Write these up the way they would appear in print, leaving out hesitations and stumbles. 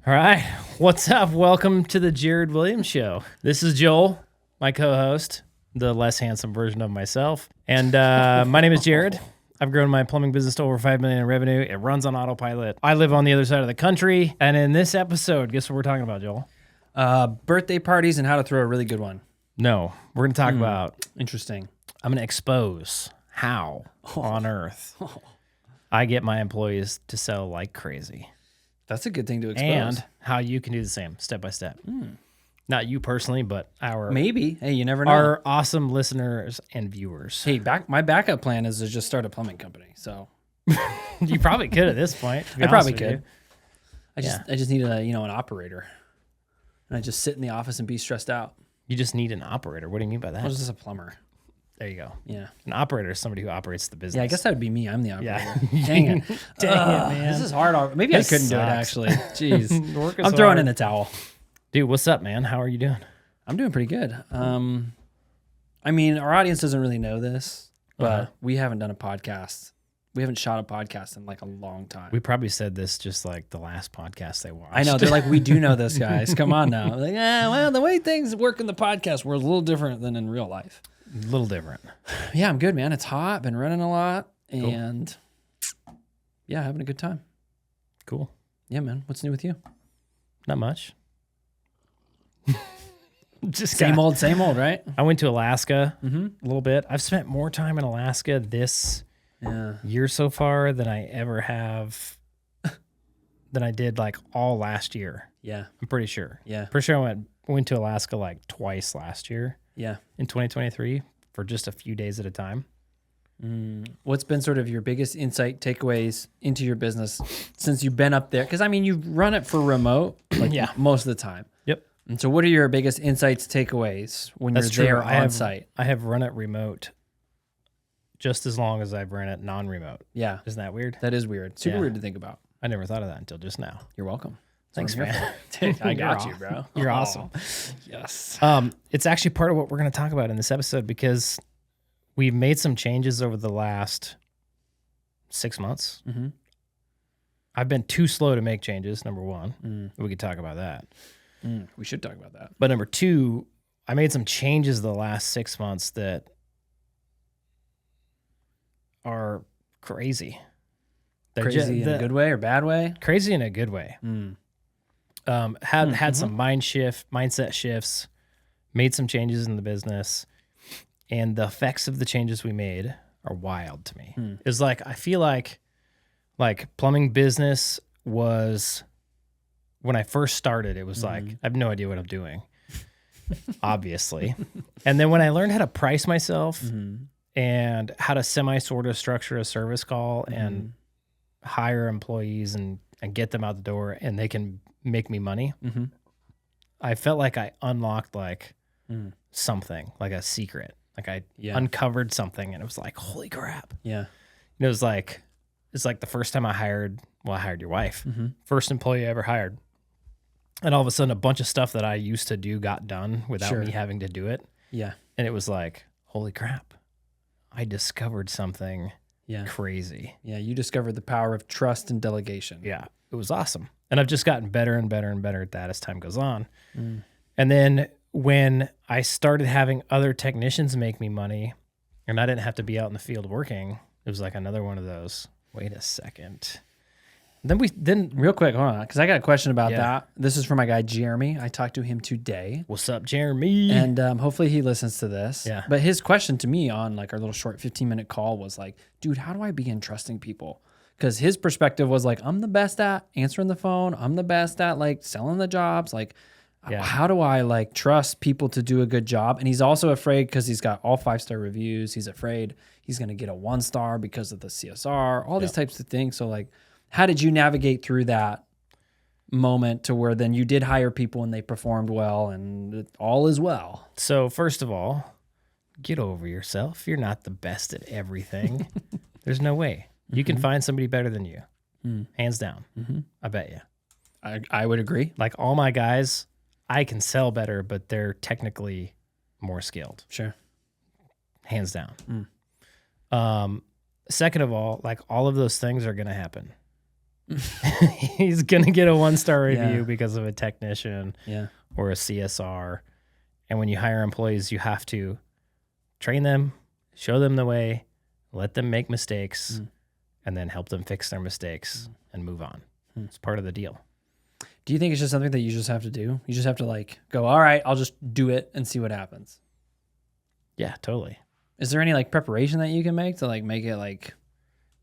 All right. What's up? Welcome to the Jared Williams Show. This is Joel, my co-host, the less handsome version of myself. And my name is Jared. I've grown my plumbing business to over $5 million in revenue. It runs on autopilot. I live on the other side of the country. And in this episode, guess what we're talking about, Joel? Birthday parties and how to throw a really good one. No, we're going to talk about... Interesting. I'm going to expose how on earth I get my employees to sell like crazy. That's a good thing to expose. And how you can do the same, step by step. Not you personally, but our... Maybe. Hey, you never know. Our awesome listeners and viewers. Hey, my backup plan is to just start a plumbing company. So You probably could at this point. I probably could. I just need an operator. And I just sit in the office and be stressed out. You just need an operator. What do you mean by that? I was just a plumber. There you go. Yeah. An operator is somebody who operates the business. Yeah, I guess that would be me. I'm the operator. Yeah. Dang it. Dang it, man. This is hard. Maybe This I couldn't do it, sucks. actually. Jeez. Work is I'm throwing hard. in the towel. Dude, what's up, man? How are you doing? I'm doing pretty good. I mean, our audience doesn't really know this, but we haven't done a podcast. We haven't shot a podcast in like a long time. We probably said this just like the last podcast they watched. I know. They're like, we do know this, guys. Come on now. Like, well, the way things work in the podcast were a little different than in real life. A little different. Yeah, I'm good, man. It's hot. Been running a lot. And yeah, having a good time. Cool. Yeah, man. What's new with you? Not much. Just Same old, right? I went to Alaska a little bit. I've spent more time in Alaska this year so far than I ever have, than I did like all last year. Yeah. I'm pretty sure. Yeah. Pretty sure I went to Alaska like twice last year Yeah. in 2023 for just a few days at a time. What's been sort of your biggest insight takeaways into your business since you've been up there? Because, I mean, you run it for remote most of the time. Yep. And so what are your biggest insights, takeaways when That's you're true. there on site? I have run it remote just as long as I've run it non-remote. Yeah. Isn't that weird? That is weird. Super Yeah. weird to think about. I never thought of that until just now. You're welcome. Thanks, That's what I'm man. here for. Dude, I got You're you, bro. You're Oh, awesome. Yes. It's actually part of what we're going to talk about in this episode because we've made some changes over the last 6 months. Mm-hmm. I've been too slow to make changes, number one. We could talk about that. We should talk about that. But number two, I made some changes the last 6 months that are crazy. They're Crazy in a good way or bad way? Crazy in a good way. Had some mindset shifts, made some changes in the business, and the effects of the changes we made are wild to me. It's like I feel like plumbing business was when I first started, it was like I have no idea what I'm doing. Obviously. And then when I learned how to price myself and how to sort of structure a service call and hire employees and get them out the door and they can make me money. I felt like I unlocked like something, like a secret. Like I uncovered something and it was like, holy crap. Yeah. And it was like, it's like the first time I hired your wife, first employee I ever hired. And all of a sudden a bunch of stuff that I used to do got done without me having to do it. Yeah. And it was like, holy crap. I discovered something crazy. Yeah. You discovered the power of trust and delegation. Yeah, it was awesome. And I've just gotten better and better and better at that as time goes on. And then when I started having other technicians make me money and I didn't have to be out in the field working, it was like another one of those, wait a second. Then Real quick, hold on, because I got a question about that. This is from my guy, Jeremy. I talked to him today. What's up, Jeremy? And hopefully he listens to this. Yeah. But his question to me on like our little short 15-minute call was like, dude, how do I begin trusting people? Because his perspective was like, I'm the best at answering the phone. I'm the best at like selling the jobs. Like, how do I like trust people to do a good job? And he's also afraid because he's got all 5-star reviews. He's afraid he's going to get a 1-star because of the CSR, all these types of things. So like, how did you navigate through that moment to where then you did hire people and they performed well and all is well? So first of all, get over yourself. You're not the best at everything. There's no way. You can find somebody better than you. Hands down. I bet you. I would agree. Like all my guys, I can sell better, but they're technically more skilled. Sure. Hands down. Second of all, like all of those things are going to happen. He's going to get a 1-star review Yeah. because of a technician Yeah. or a CSR. And when you hire employees, you have to train them, show them the way, let them make mistakes, and then help them fix their mistakes and move on. It's part of the deal. Do you think it's just something that you just have to do? You just have to like go, all right, I'll just do it and see what happens. Yeah, totally. Is there any like preparation that you can make to like make it like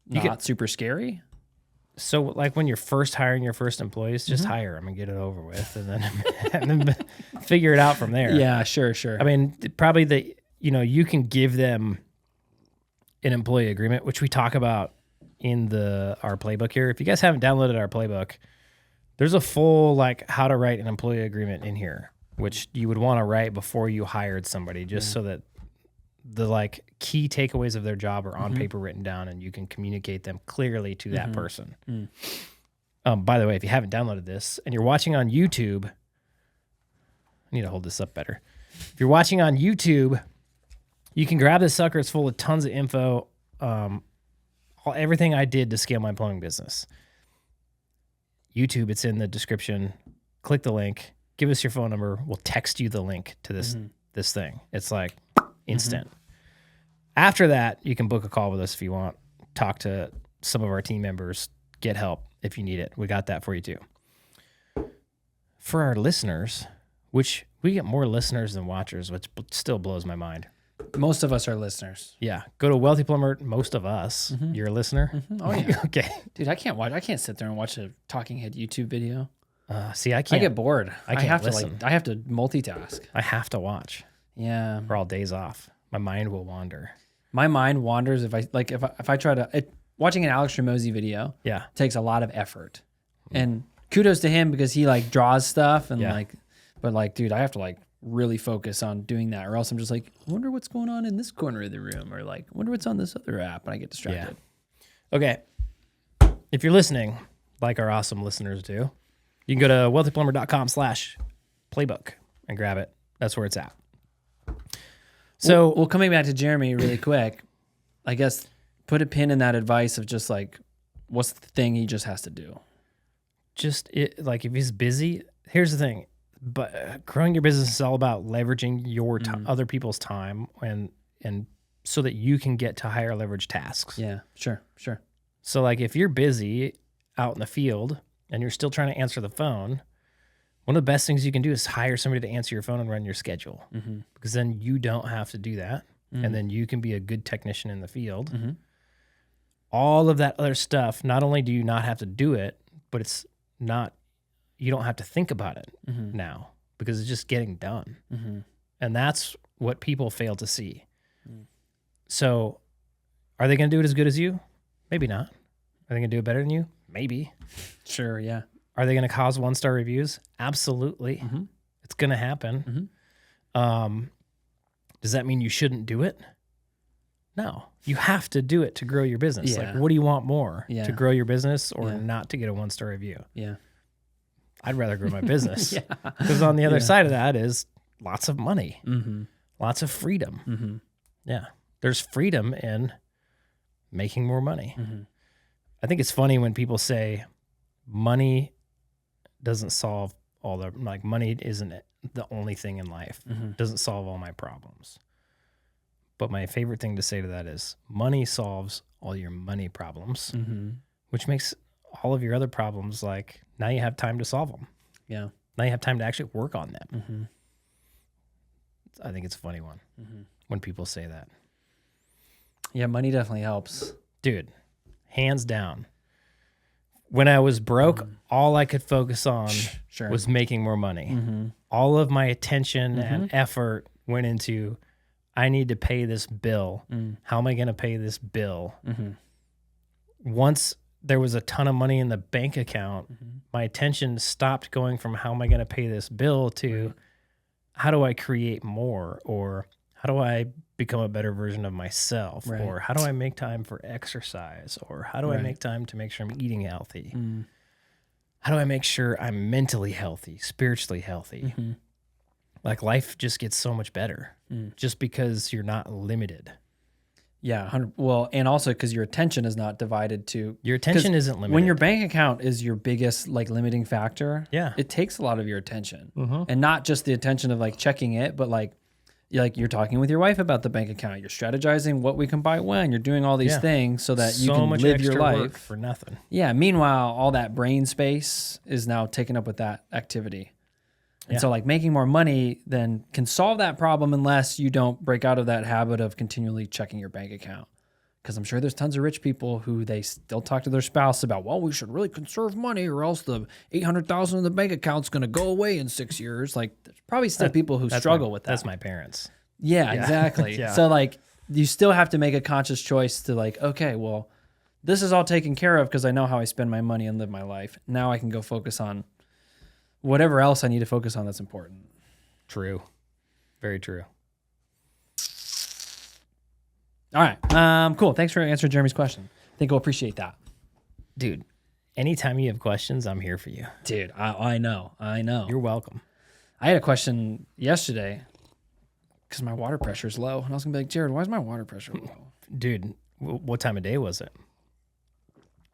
not super scary? So like when you're first hiring your first employees, just hire them and get it over with and then figure it out from there. Yeah, sure. I mean, probably you can give them an employee agreement, which we talk about in our playbook here. If you guys haven't downloaded our playbook, there's a full like how to write an employee agreement in here, which you would want to write before you hired somebody, just so that the like key takeaways of their job are on paper written down and you can communicate them clearly to that person. By the way, if you haven't downloaded this and you're watching on YouTube, I need to hold this up better. If you're watching on YouTube, you can grab this sucker. It's full of tons of info. Everything I did to scale my plumbing business. YouTube, it's in the description. Click the link. Give us your phone number. We'll text you the link to this thing. It's like instant. After that, you can book a call with us if you want. Talk to some of our team members. Get help if you need it. We got that for you too. For our listeners, which we get more listeners than watchers, which still blows my mind. Most of us are listeners. Yeah. Go to Wealthy Plumber. Most of us. You're a listener? Oh, yeah. Okay. Dude, I can't sit there and watch a talking head YouTube video. See, I can't. I get bored. I can't have listen. I have to multitask. I have to watch. Yeah. For all days off. My mind will wander. My mind wanders if I try to watching an Alex Ramosi video. Yeah. Takes a lot of effort. And kudos to him because he like draws stuff and dude, I have to like really focus on doing that or else I'm just like, I wonder what's going on in this corner of the room or like, I wonder what's on this other app and I get distracted. Yeah. Okay. If you're listening, like our awesome listeners do, you can go to wealthyplumber.com/playbook and grab it. That's where it's at. So, well, coming back to Jeremy really quick, I guess put a pin in that advice of just like, what's the thing he just has to do? Like if he's busy, here's the thing. But growing your business is all about leveraging your other people's time and so that you can get to higher leverage tasks. Yeah, sure. So like if you're busy out in the field and you're still trying to answer the phone, one of the best things you can do is hire somebody to answer your phone and run your schedule because then you don't have to do that. And then you can be a good technician in the field. All of that other stuff, not only do you not have to do it, but you don't have to think about it now because it's just getting done. And that's what people fail to see. So are they going to do it as good as you? Maybe not. Are they going to do it better than you? Maybe. Sure, yeah. Are they going to cause 1-star reviews? Absolutely. It's going to happen. Does that mean you shouldn't do it? No. You have to do it to grow your business. Yeah. Like, what do you want more? Yeah. To grow your business or Yeah. not to get a 1-star review? Yeah. I'd rather grow my business. Yeah. Because on the other side of that is lots of money, lots of Mm-hmm. freedom. Yeah. There's freedom in making more money. I think it's funny when people say money doesn't solve all the, like, money isn't the only thing in life. Doesn't solve all my problems. But my favorite thing to say to that is money solves all your money problems, which makes all of your other problems, like, now you have time to solve them. Yeah. Now you have time to actually work on them. I think it's a funny one when people say that. Yeah, money definitely helps. Dude, hands down. When I was broke, all I could focus on Sure. was making more money. All of my attention and effort went into, I need to pay this bill. How am I going to pay this bill? Once there was a ton of money in the bank account, my attention stopped going from how am I going to pay this bill to how do I create more, or how do I become a better version of myself, or how do I make time for exercise, or how do I make time to make sure I'm eating healthy? How do I make sure I'm mentally healthy, spiritually healthy? Like, life just gets so much better just because you're not limited. Yeah. 100, well, and also because your attention is not divided to Your attention 'cause isn't limited. when your bank account is your biggest like limiting factor. Yeah. It takes a lot of your attention, Mhm. and not just the attention of like checking it, but like you're talking with your wife about the bank account. You're strategizing what we can buy when. You're doing all these Yeah. things so that you so can much live extra your work life. for nothing. Yeah. Meanwhile, all that brain space is now taken up with that activity. And Yeah. so like making more money then can solve that problem unless you don't break out of that habit of continually checking your bank account. Because I'm sure there's tons of rich people who they still talk to their spouse about, well, we should really conserve money or else the 800,000 in the bank account's going to go away in 6 years. Like there's probably still people who struggle with that. That's my parents. Yeah, exactly. Yeah. So like you still have to make a conscious choice to like, okay, well, this is all taken care of because I know how I spend my money and live my life. Now I can go focus on whatever else I need to focus on that's important. True. Very true. All right. Cool. Thanks for answering Jeremy's question. I think we'll appreciate that. Dude, anytime you have questions, I'm here for you. Dude, I know. You're welcome. I had a question yesterday because my water pressure is low. And I was going to be like, Jared, why is my water pressure low? Dude, what time of day was it?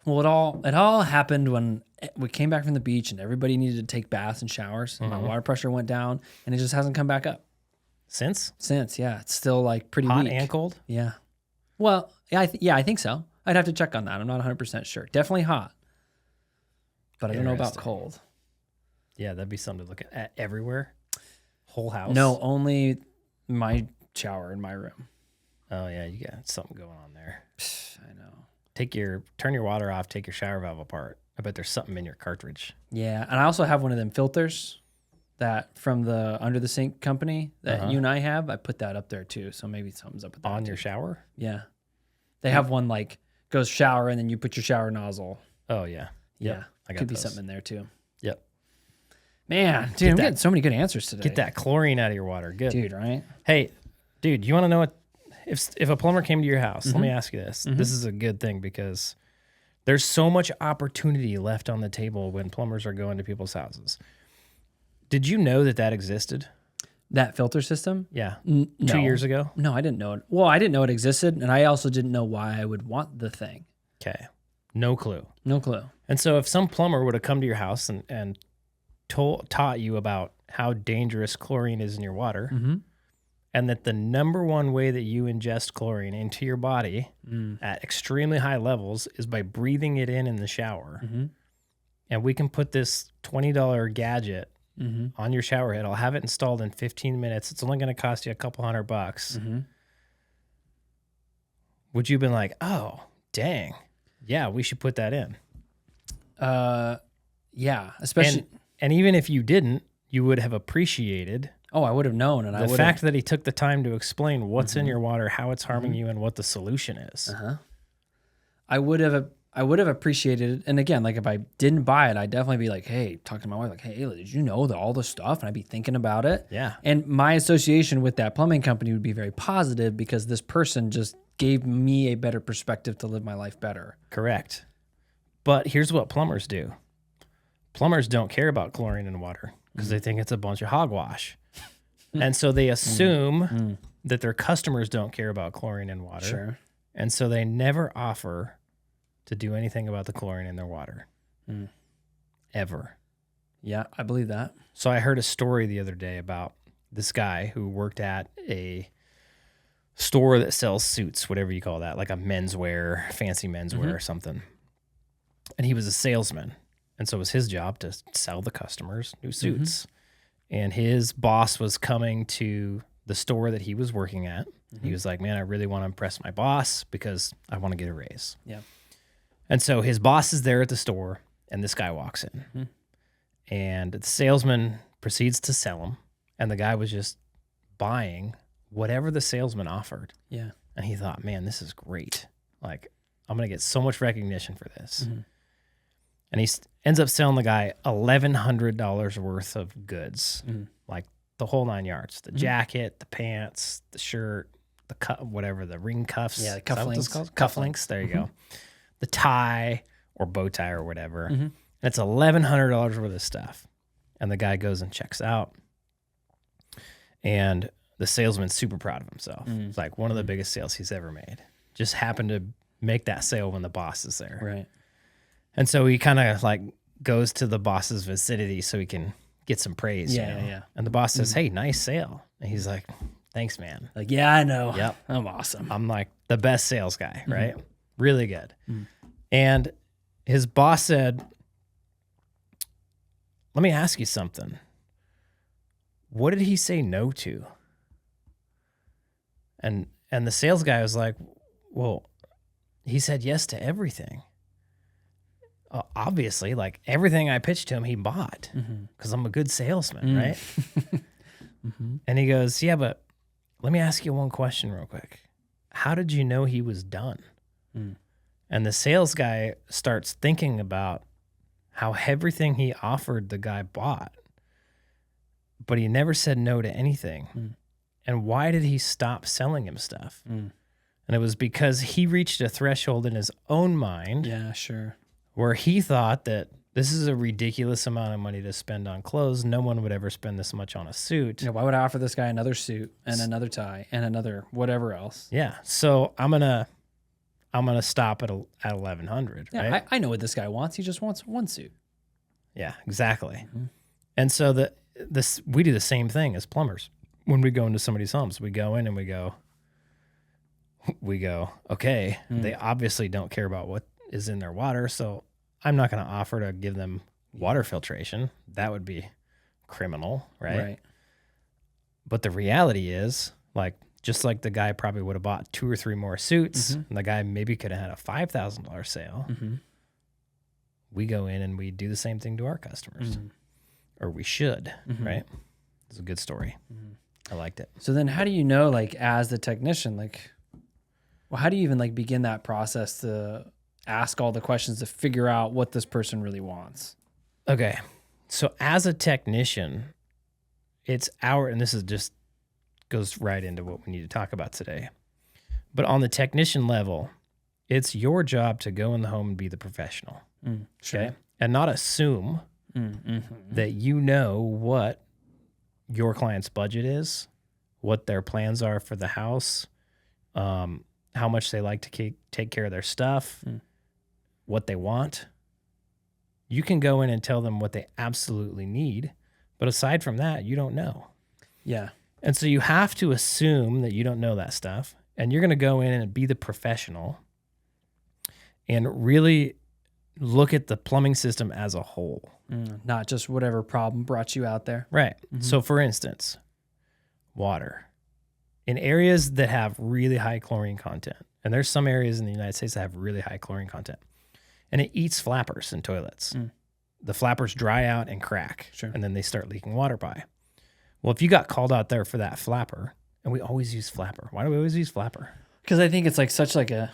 Well, it all happened when we came back from the beach and everybody needed to take baths and showers. And my water pressure went down and it just hasn't come back up Since? yeah. It's still like pretty Hot weak. and cold? Yeah. Well, yeah, I think so. I'd have to check on that. I'm not 100% sure. Definitely hot. But I don't know about Interesting. cold. Yeah, that'd be something to look at everywhere. Whole house. No, only my shower in my room. Oh yeah, you got something going on there. I know. Turn your water off, take your shower valve apart. I bet there's something in your cartridge. Yeah, and I also have one of them filters that from the under the sink company that you and I have. I put that up there too, so maybe something's up with that On too. your shower? Yeah, they have one like goes shower and then you put your shower nozzle. Oh yeah. Yep. Yeah, I got could be those. something in there too. Yep. Man, dude, I'm getting so many good answers today. Get that chlorine out of your water. Good. dude, right? Hey, dude, you want to know what if a plumber came to your house? Let me ask you this. This is a good thing because there's so much opportunity left on the table when plumbers are going to people's houses. Did you know that existed? That filter system? Yeah. No. 2 years ago? No, I didn't know it. Well, I didn't know it existed, and I also didn't know why I would want the thing. Okay. No clue. No clue. And so if some plumber would have come to your house and taught you about how dangerous chlorine is in your water, and that the number one way that you ingest chlorine into your body at extremely high levels is by breathing it in the shower, and we can put this $20 gadget on your shower head. I'll have it installed in 15 minutes. It's only going to cost you a couple $100. Would you have been like, oh, dang, yeah, we should put that in? Yeah, especially. And even if you didn't, you would have appreciated Oh, I would have known, and I the would fact that he took the time to explain what's in your water, how it's harming you, and what the solution is. I would have appreciated it. And again, like if I didn't buy it, I'd definitely be like, hey, talking to my wife, like, hey, Ayla, did you know all the stuff? And I'd be thinking about it. Yeah. And my association with that plumbing company would be very positive because this person just gave me a better perspective to live my life better. Correct. But here's what plumbers do. Plumbers don't care about chlorine in water because they think it's a bunch of hogwash. And so they assume that their customers don't care about chlorine in water. Sure. And so they never offer to do anything about the chlorine in their water. Ever. Yeah, I believe that. So I heard a story the other day about this guy who worked at a store that sells suits, whatever you call that, like a menswear, fancy menswear or something. And he was a salesman. And so it was his job to sell the customers new suits. And his boss was coming to the store that he was working at. He was like, man, I really want to impress my boss because I want to get a raise. Yeah. And so his boss is there at the store, and this guy walks in. And the salesman proceeds to sell him. And the guy was just buying whatever the salesman offered. Yeah. And he thought, man, this is great. Like, I'm going to get so much recognition for this. And he ends up selling the guy $1,100 worth of goods, like the whole 9 yards, the jacket, the pants, the shirt, the whatever, the ring cuffs. Yeah, the Is that what cufflinks. those called? Cufflinks. There you go. The tie or bow tie or whatever. And it's $1,100 worth of stuff. And the guy goes and checks out. And the salesman's super proud of himself. It's like one of the biggest sales he's ever made. just happened to make that sale when the boss is there. Right. And so he kind of like goes to the boss's vicinity so he can get some praise. Yeah, you know? yeah. And the boss says, "Hey, nice sale." And he's like, "Thanks, man. Like, yeah, I know. Yep. I'm awesome. I'm like the best sales guy, right? Really good." And his boss said, "Let me ask you something. What did he say no to?" And the sales guy was like, "Well, he said yes to everything. Obviously, like everything I pitched to him, he bought because I'm a good salesman, right?" And he goes, "Yeah, but let me ask you one question real quick. How did you know he was done?" And the sales guy starts thinking about how everything he offered the guy bought, but he never said no to anything. And why did he stop selling him stuff? And it was because he reached a threshold in his own mind Yeah, sure. where he thought that this is a ridiculous amount of money to spend on clothes. No one would ever spend this much on a suit. You know, why would I offer this guy another suit and another tie and another whatever else? Yeah. So I'm gonna stop at 1,100. Yeah, right? I know what this guy wants. He just wants one suit. Yeah, exactly. And so we do the same thing as plumbers. When we go into somebody's homes, we go in and we go, okay, they obviously don't care about what is in their water, so I'm not going to offer to give them water filtration. That would be criminal, right? But the reality is, like, just like the guy probably would have bought 2 or 3 more suits, and the guy maybe could have had a $5,000 sale. We go in and we do the same thing to our customers, or we should, right? It's a good story. I liked it. So then how do you know, like, as the technician, like, well, how do you even like begin that process to ask all the questions to figure out what this person really wants? Okay. So as a technician, and this is just goes right into what we need to talk about today. But on the technician level, it's your job to go in the home and be the professional. Sure. Okay. And not assume that you know what your client's budget is, what their plans are for the house, how much they like to take care of their stuff, what they want. You can go in and tell them what they absolutely need, but aside from that, you don't know. Yeah. And so you have to assume that you don't know that stuff, and you're going to go in and be the professional and really look at the plumbing system as a whole. Not just whatever problem brought you out there. Right. So for instance, water. In areas that have really high chlorine content, and there's some areas in the United States that have really high chlorine content, and it eats flappers in toilets. The flappers dry out and crack, and then they start leaking water by. Well, if you got called out there for that flapper, and we always use flapper. Why do we always use flapper? Because I think it's like such like a...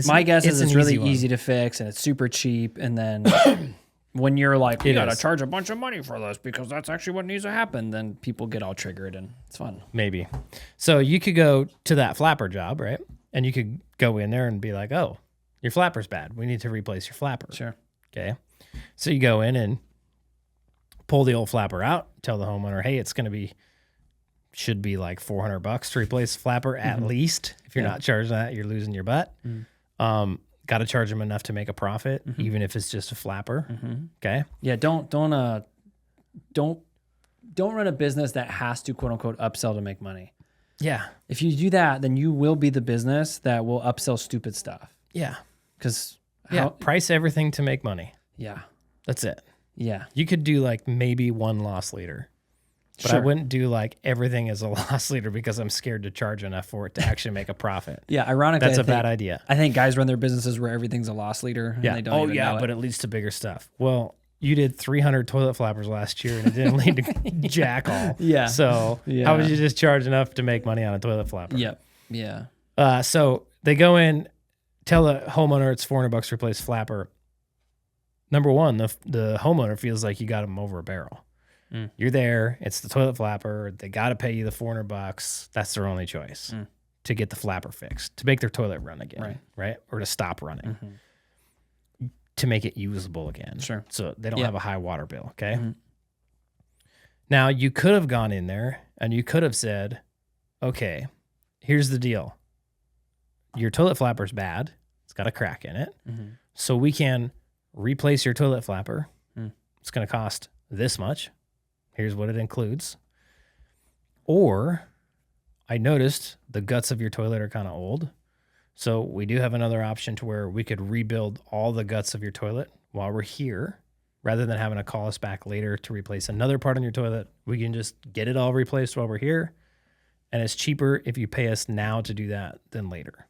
My guess is it's really easy to fix and it's super cheap. And then when you're like, you got to charge a bunch of money for this because that's actually what needs to happen, then people get all triggered and it's fun. Maybe. So you could go to that flapper job, right? And you could go in there and be like, "Oh, your flapper's bad. We need to replace your flapper." Sure. Okay. So you go in and pull the old flapper out, tell the homeowner, "Hey, should be like $400 to replace the flapper at least. If you're not charging that, you're losing your butt." Got to charge them enough to make a profit, even if it's just a flapper. Okay. Yeah. Don't run a business that has to quote unquote upsell to make money. Yeah. If you do that, then you will be the business that will upsell stupid stuff. Yeah. Because price everything to make money. Yeah. That's it. Yeah. You could do like maybe one loss leader, but I wouldn't do like everything as a loss leader because I'm scared to charge enough for it to actually make a profit. Yeah. Ironically, that's a bad idea. I think guys run their businesses where everything's a loss leader. And they don't even know but it leads to bigger stuff. Well, you did 300 toilet flappers last year and it didn't lead to jack all. Yeah. So how would you just charge enough to make money on a toilet flapper? Yep. Yeah. So they go in, tell the homeowner it's $400 to replace flapper. Number one, the homeowner feels like you got them over a barrel. You're there. It's the toilet flapper. They got to pay you the $400. That's their only choice to get the flapper fixed, to make their toilet run again, right? Or to stop running, to make it usable again. Sure. So they don't have a high water bill, okay? Now, you could have gone in there and you could have said, "Okay, here's the deal. your toilet flapper's bad. It's got a crack in it. So we can replace your toilet flapper. It's going to cost this much. Here's what it includes. Or I noticed the guts of your toilet are kind of old. So we do have another option to where we could rebuild all the guts of your toilet while we're here. Rather than having to call us back later to replace another part on your toilet, we can just get it all replaced while we're here. And it's cheaper if you pay us now to do that than later.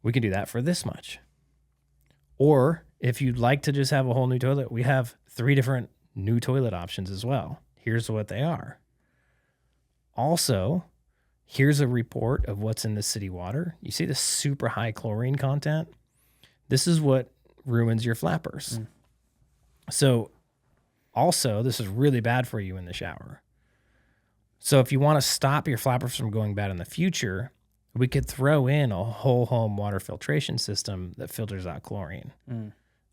We can do that for this much. Or if you'd like to just have a whole new toilet, we have 3 different new toilet options as well. Here's what they are. Also, here's a report of what's in the city water. You see the super high chlorine content? This is what ruins your flappers. So also, this is really bad for you in the shower. So if you want to stop your flappers from going bad in the future, we could throw in a whole home water filtration system that filters out chlorine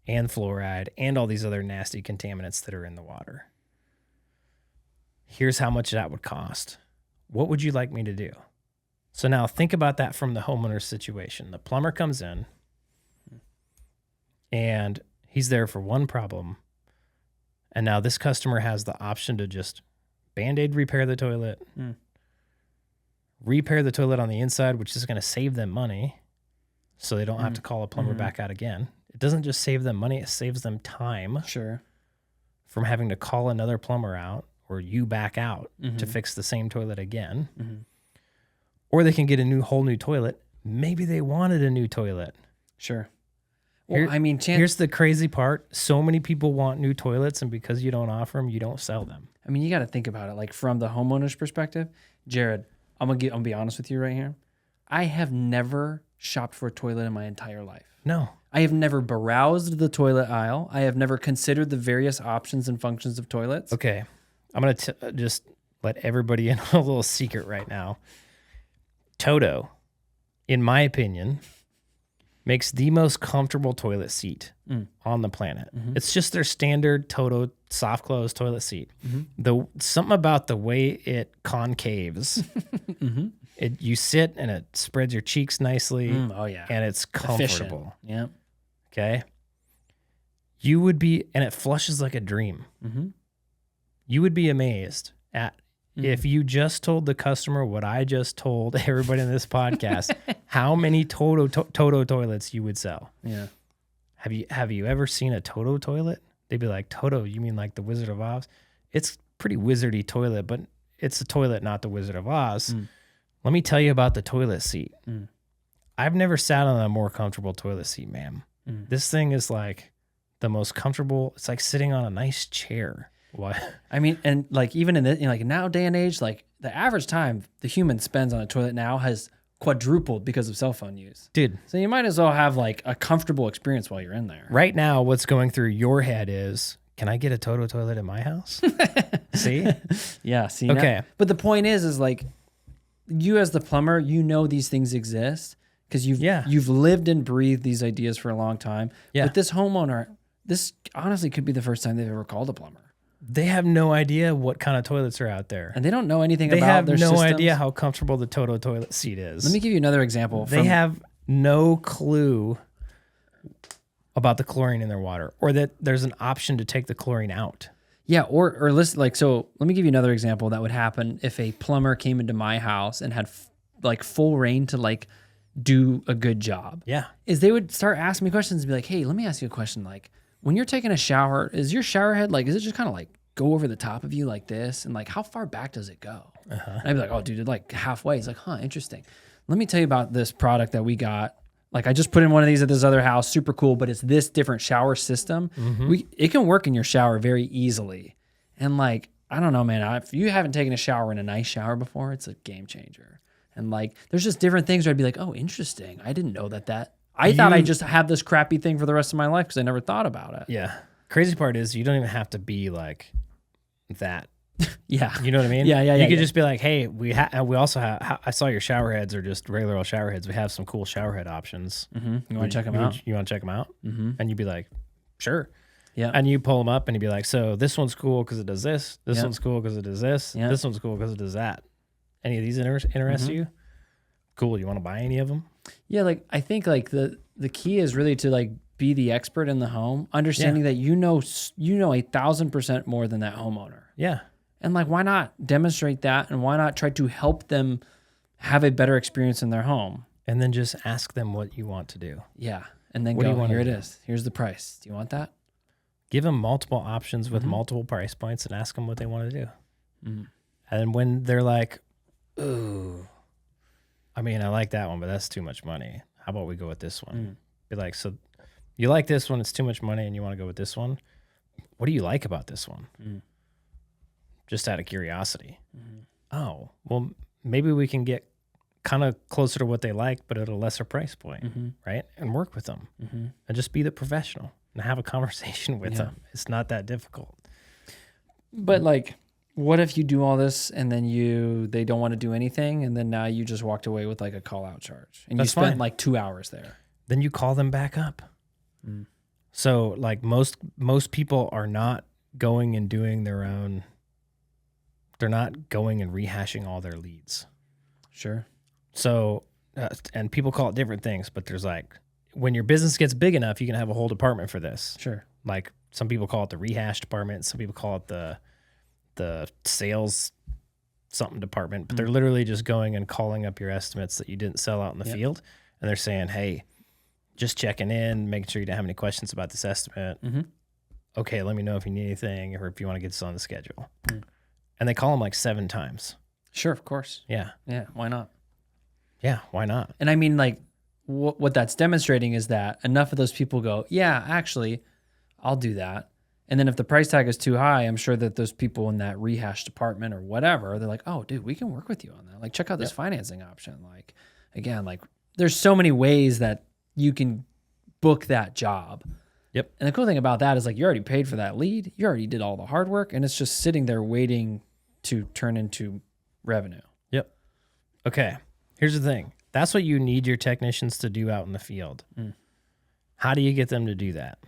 and fluoride and all these other nasty contaminants that are in the water. Here's how much that would cost. What would you like me to do? So now think about that from the homeowner's situation. The plumber comes in and he's there for one problem. And now this customer has the option to just Band-Aid repair the toilet, repair the toilet on the inside, which is going to save them money so they don't have to call a plumber back out again. It doesn't just save them money, it saves them time from having to call another plumber out or you back out to fix the same toilet again. Or they can get a whole new toilet. Maybe they wanted a new toilet. Well, here's the crazy part. So many people want new toilets, and because you don't offer them, you don't sell them. I mean, you got to think about it. Like from the homeowner's perspective, Jared, I'm gonna be honest with you right here. I have never shopped for a toilet in my entire life. No. I have never browsed the toilet aisle. I have never considered the various options and functions of toilets. Okay. I'm going to just let everybody in a little secret right now. Toto, in my opinion, makes the most comfortable toilet seat on the planet. It's just their standard Toto soft close toilet seat. Something about the way it concaves. You sit and it spreads your cheeks nicely. And it's comfortable. Efficient. Okay. You would be, and it flushes like a dream. You would be amazed at if you just told the customer what I just told everybody in this podcast, how many Toto toilets you would sell. Have you ever seen a Toto toilet? They'd be like, Toto, you mean like the Wizard of Oz? It's pretty wizardy toilet, but it's a toilet, not the Wizard of Oz. Let me tell you about the toilet seat. I've never sat on a more comfortable toilet seat, ma'am. This thing is like the most comfortable. It's like sitting on a nice chair. What? I mean, and like even in the like now day and age, like the average time the human spends on a toilet now has quadrupled because of cell phone use. Dude. So you might as well have like a comfortable experience while you're in there. Right now, what's going through your head is, can I get a Toto toilet in my house? See? Yeah. See. Okay. Now, but the point is like you as the plumber, you know these things exist because you've lived and breathed these ideas for a long time. But this homeowner, this honestly could be the first time they've ever called a plumber. They have no idea what kind of toilets are out there. And they don't know anything about their systems. They have no idea how comfortable the Toto toilet seat is. Let me give you another example. They have no clue about the chlorine in their water or that there's an option to take the chlorine out. Yeah, or listen, like, so let me give you another example that would happen if a plumber came into my house and had like full reign to like do a good job. Yeah. Is they would start asking me questions and be like, hey, let me ask you a question. Like, when you're taking a shower, is your shower head like, is it just kind of like go over the top of you like this? And like, how far back does it go? And I'd be like, oh, dude, it's like halfway. He's like, huh, interesting. Let me tell you about this product that we got. Like, I just put in one of these at this other house, super cool, but it's this different shower system. It can work in your shower very easily. And like, I don't know, man, if you haven't taken a shower in a nice shower before, it's a game changer. And like, there's just different things where I'd be like, oh, interesting. I didn't know that. I thought I just have this crappy thing for the rest of my life because I never thought about it. Yeah. Crazy part is you don't even have to be like that. Yeah. You know what I mean? Yeah. You could just be like, hey, we also have, I saw your shower heads are just regular old shower heads. We have some cool shower head options. You want to check them out? You want to check them out? And you'd be like, sure. Yeah. And you pull them up and you'd be like, so this one's cool because it does this. This one's cool because it does this. This one's cool because it does that. Any of these interest you? Cool. You want to buy any of them? Yeah, like I think like the key is really to like be the expert in the home, understanding that you know 1,000% more than that homeowner. Yeah. And like why not demonstrate that, and why not try to help them have a better experience in their home? And then just ask them what you want to do. Yeah. And then What do you go, wanna here it do? is. Here's the price. Do you want that? Give them multiple options with multiple price points and ask them what they want to do. And when they're like, ooh, I mean, I like that one, but that's too much money. How about we go with this one? Be like, so you like this one, it's too much money, and you want to go with this one? What do you like about this one? Just out of curiosity. Oh, well, maybe we can get kind of closer to what they like, but at a lesser price point, right? And work with them and just be the professional and have a conversation with them. It's not that difficult. But like, what if you do all this and then they don't want to do anything, and then now you just walked away with like a call out charge, and That's you spent fine. like 2 hours there? Then you call them back up. So like most people are not going and doing their own. They're not going and rehashing all their leads. Sure. So, and people call it different things, but there's like, when your business gets big enough, you can have a whole department for this. Sure. Like some people call it the rehash department. Some people call it the sales something department, but they're literally just going and calling up your estimates that you didn't sell out in the field. And they're saying, hey, just checking in, making sure you don't have any questions about this estimate. Okay, let me know if you need anything or if you want to get this on the schedule. And they call them like 7 times. Sure, of course. Yeah. Yeah, why not? Yeah, why not? And I mean, like, what that's demonstrating is that enough of those people go, yeah, actually, I'll do that. And then if the price tag is too high, I'm sure that those people in that rehash department or whatever, they're like, oh, dude, we can work with you on that. Like, check out this financing option. Like, again, like, there's so many ways that you can book that job. Yep. And the cool thing about that is, like, you already paid for that lead. You already did all the hard work, and it's just sitting there waiting to turn into revenue. Yep. Okay. Here's the thing. That's what you need your technicians to do out in the field. How do you get them to do that?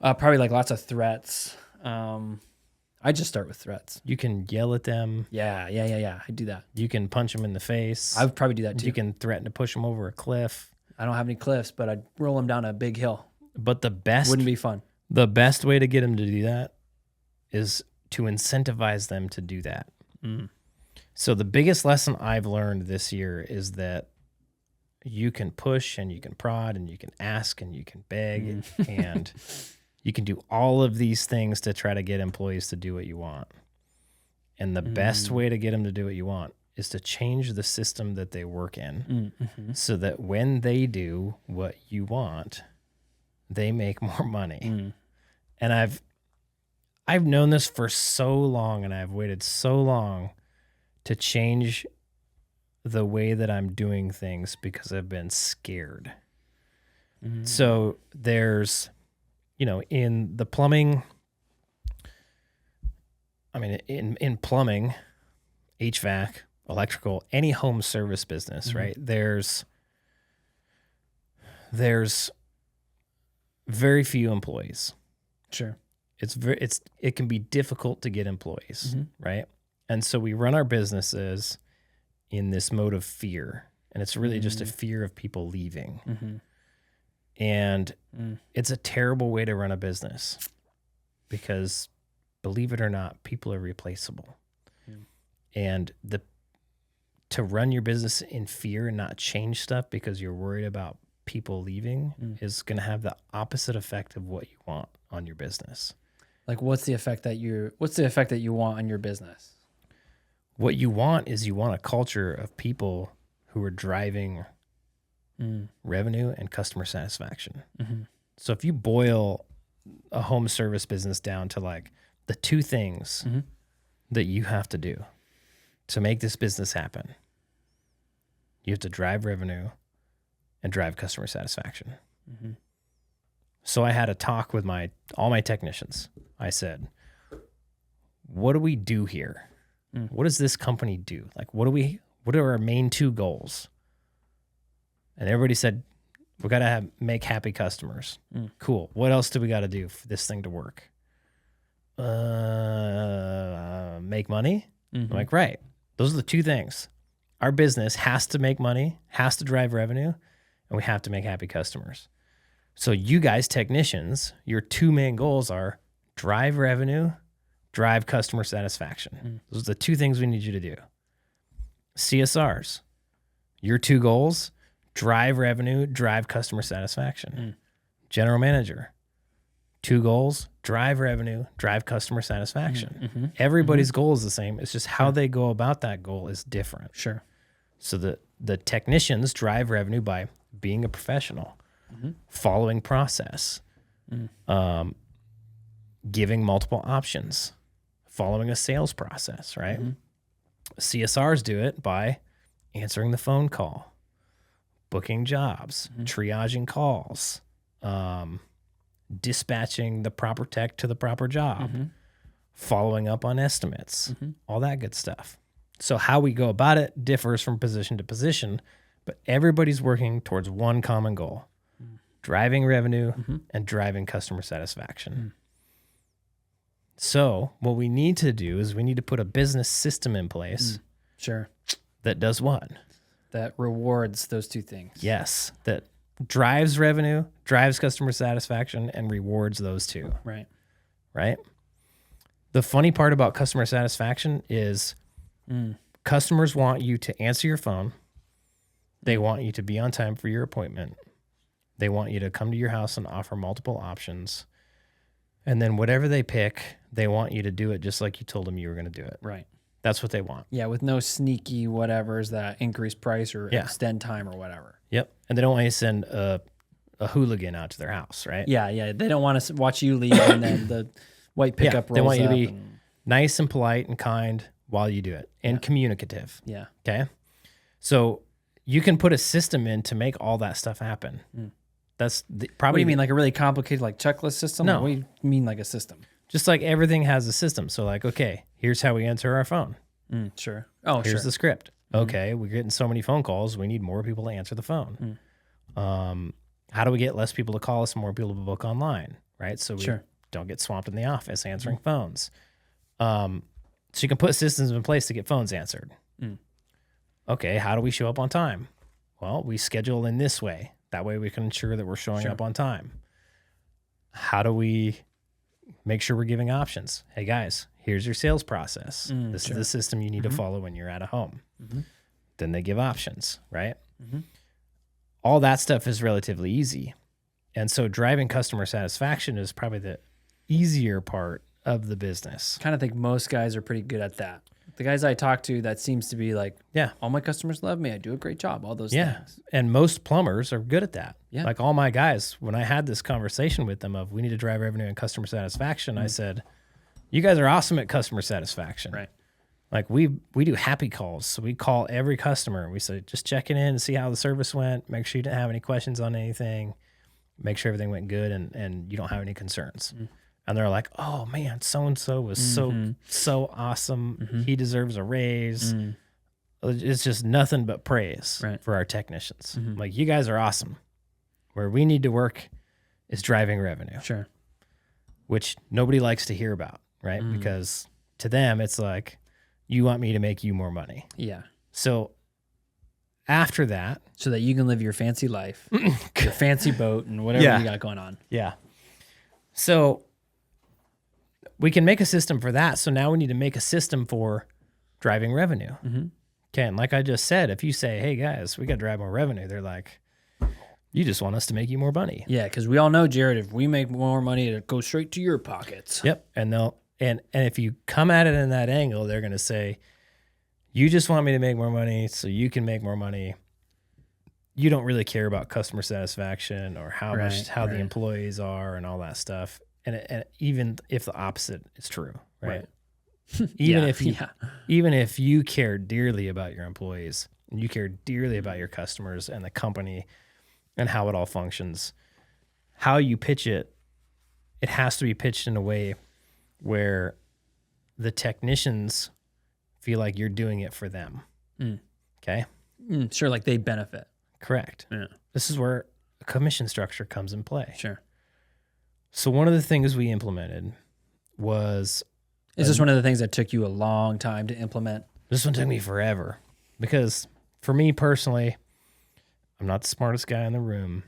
Probably like lots of threats. I just start with threats. You can yell at them. Yeah. I do that. You can punch them in the face. I would probably do that too. You can threaten to push them over a cliff. I don't have any cliffs, but I'd roll them down a big hill. But the best Wouldn't be fun. The best way to get them to do that is to incentivize them to do that. So the biggest lesson I've learned this year is that you can push and you can prod and you can ask and you can beg and you can do all of these things to try to get employees to do what you want. And the best way to get them to do what you want is to change the system that they work in so that when they do what you want, they make more money. And I've known this for so long, and I've waited so long to change the way that I'm doing things because I've been scared. So there's, in the plumbing, I mean, in plumbing, HVAC, electrical, any home service business, right? There's very few employees. Sure. It can be difficult to get employees, right? And so we run our businesses in this mode of fear, and it's really just a fear of people leaving. And it's a terrible way to run a business because, believe it or not, people are replaceable. And to run your business in fear and not change stuff because you're worried about people leaving is going to have the opposite effect of what you want on your business. Like, what's the effect that you want on your business? What you want is you want a culture of people who are driving revenue and customer satisfaction. So if you boil a home service business down to like the 2 things that you have to do to make this business happen, you have to drive revenue and drive customer satisfaction. So I had a talk with all my technicians. I said, what do we do here? What does this company do? Like, what are our main 2 goals? And everybody said, we got to make happy customers. Cool. What else do we got to do for this thing to work? Make money. I'm like, right. Those are the 2 things. our business has to make money, has to drive revenue, and we have to make happy customers. So you guys, technicians, your two main goals are drive revenue, drive customer satisfaction. Those are the two things we need you to do. CSRs, your two goals, drive revenue, drive customer satisfaction. General manager, two goals, drive revenue, drive customer satisfaction. Everybody's goal is the same. It's just how they go about that goal is different. Sure. So the technicians drive revenue by being a professional, following process, giving multiple options, following a sales process, right? CSRs do it by answering the phone call, booking jobs, triaging calls, dispatching the proper tech to the proper job, following up on estimates, all that good stuff. So how we go about it differs from position to position, but everybody's working towards one common goal, driving revenue and driving customer satisfaction. So what we need to do is we need to put a business system in place Sure. that does what? That rewards those two things. Yes, that drives revenue, drives customer satisfaction, and rewards those two. Right? The funny part about customer satisfaction is customers want you to answer your phone. They want you to be on time for your appointment. They want you to come to your house and offer multiple options. And then whatever they pick, they want you to do it just like you told them you were going to do it. Right. That's what they want. Yeah, with no sneaky whatevers that increase price or extend time or whatever. Yep. And they don't want you to send a hooligan out to their house, right? Yeah. They don't want to watch you leave and then the white pickup rolls they want you up to be nice and polite and kind while you do it and communicative. Yeah. Okay. So you can put a system in to make all that stuff happen. That's probably. What do you mean, like a really complicated like checklist system? No. What do you mean like a system? Just like everything has a system. So like, okay, here's how we answer our phone. Sure. Oh, Here's sure. the script. Okay, we're getting so many phone calls. We need more people to answer the phone. How do we get less people to call us and more people to book online, right? So we don't get swamped in the office answering phones. So you can put systems in place to get phones answered. Okay, how do we show up on time? Well, we schedule in this way. That way we can ensure that we're showing up on time. How do we make sure we're giving options? Hey guys, here's your sales process. This is the system you need to follow when you're at a home. Then they give options, right? All that stuff is relatively easy. And so driving customer satisfaction is probably the easier part of the business. Kind of think most guys are pretty good at that. The guys I talk to, that seems to be like, all my customers love me. I do a great job. All those things. And most plumbers are good at that. Yeah. Like all my guys, when I had this conversation with them of we need to drive revenue and customer satisfaction, I said, you guys are awesome at customer satisfaction. Right. Like we do happy calls. So we call every customer. We say, just checking in and see how the service went. Make sure you didn't have any questions on anything. Make sure everything went good and you don't have any concerns. And they're like, oh man, so-and-so was so awesome. He deserves a raise. It's just nothing but praise for our technicians. Like, you guys are awesome. Where we need to work is driving revenue. Sure. Which nobody likes to hear about, right? Because to them, it's like, you want me to make you more money. Yeah. So after that. So that you can live your fancy life, your fancy boat and whatever you got going on. Yeah. So we can make a system for that. So now we need to make a system for driving revenue. Okay. And like I just said, if you say, hey guys, we got to drive more revenue, they're like, you just want us to make you more money. Yeah. Because we all know, Jared, if we make more money, it goes straight to your pockets. Yep. And and if you come at it in that angle, they're going to say, you just want me to make more money so you can make more money. You don't really care about customer satisfaction or how the employees are and all that stuff. And even if the opposite is true, right? Even if you care dearly about your employees and you care dearly about your customers and the company and how it all functions, how you pitch it, it has to be pitched in a way where the technicians feel like you're doing it for them. Okay? Sure, like they benefit. Correct. Yeah. This is where a commission structure comes in play. Sure. So one of the things we implemented was... Is this one of the things that took you a long time to implement? This one took me forever. because for me personally, I'm not the smartest guy in the room.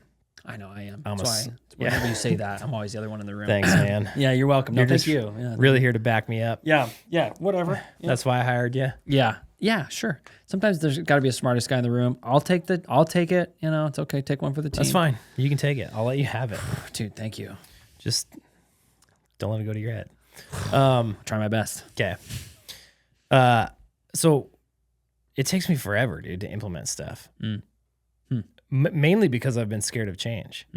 I know I am. I'm That's why whenever you say that, I'm always the other one in the room. Thanks, man. Yeah, you're welcome. No, You're thank just you. Yeah, really here to back me up. yeah, whatever. Yeah. That's why I hired you. Yeah, sure. Sometimes there's got to be a smartest guy in the room. I'll take it. You know, it's okay. Take one for the team. That's fine. You can take it. I'll let you have it. Dude, thank you. Just don't let it go to your head. I'll try my best. Okay. So it takes me forever, dude, to implement stuff. Mainly because I've been scared of change.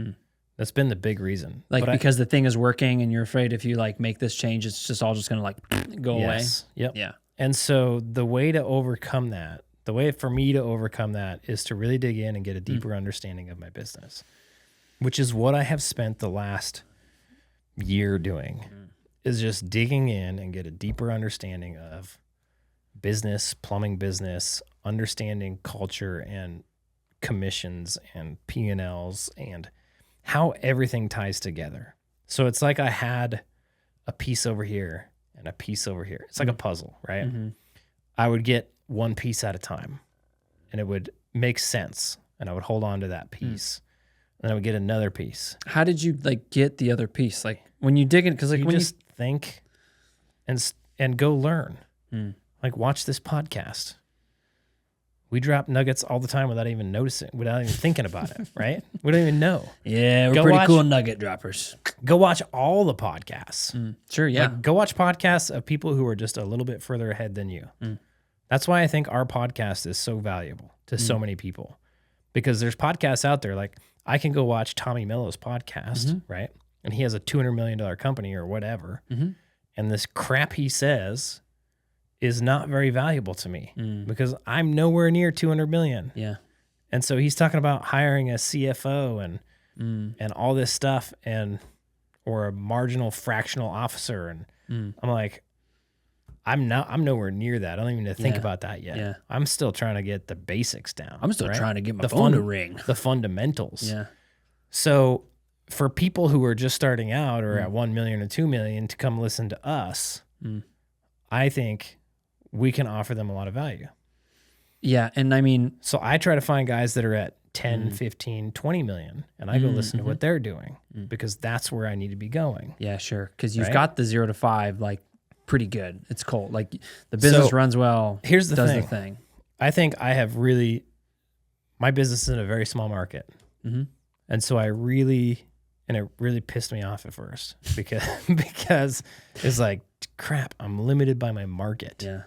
That's been the big reason. Like, because the thing is working and you're afraid if you like make this change, it's just all just going to like go away. Yep. Yeah. And so the way to overcome that, the way for me to overcome that is to really dig in and get a deeper understanding of my business, which is what I have spent the last year doing, is just digging in and get a deeper understanding of business, plumbing business, understanding culture and commissions and P&Ls and how everything ties together. So it's like I had a piece over here and a piece over here. It's like a puzzle, right? I would get one piece at a time and it would make sense and I would hold on to that piece. And I would get another piece. How did you like get the other piece? Like when you dig in, because like You when just think and go learn. Like watch this podcast. We drop nuggets all the time without even noticing, without even thinking about it, right? We don't even know. yeah, we're Go pretty watch- cool nugget droppers. Go watch all the podcasts. Sure, yeah. Like, go watch podcasts of people who are just a little bit further ahead than you. That's why I think our podcast is so valuable to so many people, because there's podcasts out there. Like I can go watch Tommy Mello's podcast, right? And he has a $200 million company or whatever. And this crap he says is not very valuable to me because I'm nowhere near 200 million. Yeah. And so he's talking about hiring a CFO and all this stuff or a marginal fractional officer. And I'm like, I'm nowhere near that. I don't even need to think about that yet. Yeah. I'm still trying to get the basics down. I'm still right? trying to get my The phone to ring. The fundamentals. Yeah. So for people who are just starting out or at 1 million or 2 million to come listen to us, I think we can offer them a lot of value. Yeah. And I mean, So I try to find guys that are at 10, 15, 20 million, and I go listen to what they're doing because that's where I need to be going. yeah, sure. Because you've Right? got the 0 to 5, like pretty good. It's cool. Like the business So, runs well. here's the does thing. the thing. I think I have my business is in a very small market. And so it really pissed me off at first because it's like, crap, I'm limited by my market. Yeah.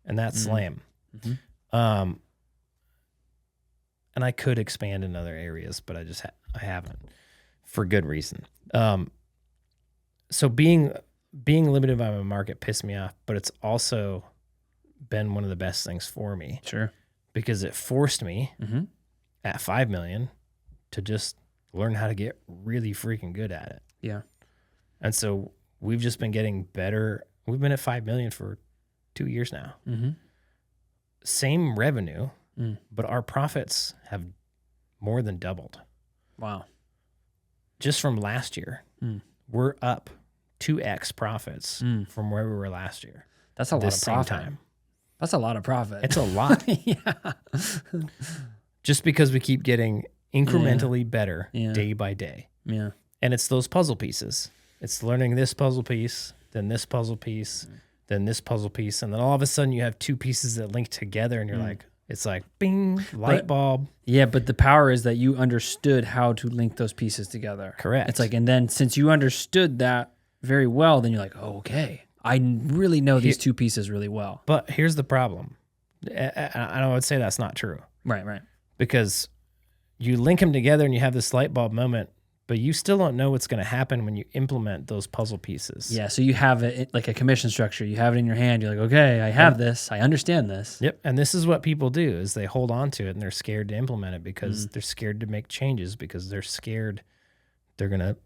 And that's lame. And I could expand in other areas, but I haven't for good reason. So being limited by my market pissed me off, but it's also been one of the best things for me Sure. because it forced me at 5 million to just learn how to get really freaking good at it. Yeah. And so we've just been getting better. We've been at 5 million for 2 years now. Same revenue, but our profits have more than doubled. Wow. Just from last year, we're up 2x profits from where we were last year. That's a lot This of same profit. time. That's a lot of profit. It's a lot. yeah. Just because we keep getting incrementally better day by day. Yeah. And it's those puzzle pieces. It's learning this puzzle piece, then this puzzle piece, then this puzzle piece. And then all of a sudden you have two pieces that link together and you're like, it's like bing, light bulb. Yeah, but the power is that you understood how to link those pieces together. Correct. It's like, and then since you understood that very well, then you're like, oh, okay, I really know these two pieces really well. But here's the problem. I would say that's not true. Right. Because you link them together and you have this light bulb moment, but you still don't know what's going to happen when you implement those puzzle pieces. Yeah, so you have it like a commission structure. You have it in your hand. You're like, okay, I have this. I understand this. Yep. And this is what people do is they hold on to it and they're scared to implement it because they're scared to make changes because they're scared they're going to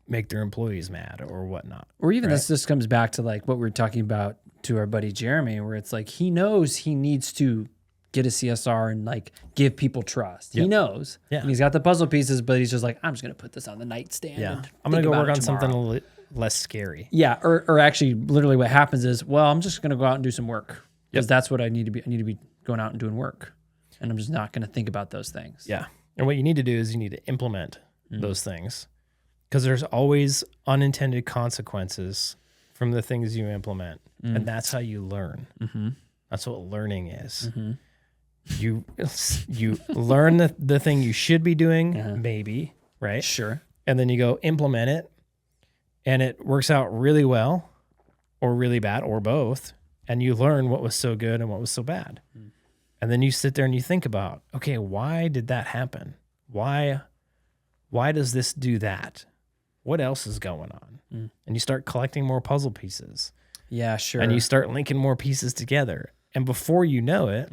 make their employees mad or whatnot. Or even this just comes back to like what we were talking about to our buddy Jeremy, where it's like he knows he needs to get a CSR and like give people trust. He knows. Yeah. And he's got the puzzle pieces, but he's just like, I'm just going to put this on the nightstand. Yeah. And I'm going to think go about work it on something tomorrow. a little less scary. Yeah. Or actually literally what happens is, well, I'm just going to go out and do some work because that's what I need to be going out and doing work. And I'm just not going to think about those things. Yeah. And what you need to do is you need to implement those things, because there's always unintended consequences from the things you implement. And that's how you learn. That's what learning is. You learn the thing you should be doing, maybe, right? Sure. And then you go implement it, and it works out really well or really bad or both. And you learn what was so good and what was so bad. And then you sit there and you think about, okay, why did that happen? Why does this do that? What else is going on? And you start collecting more puzzle pieces. Yeah, sure. And you start linking more pieces together. And before you know it,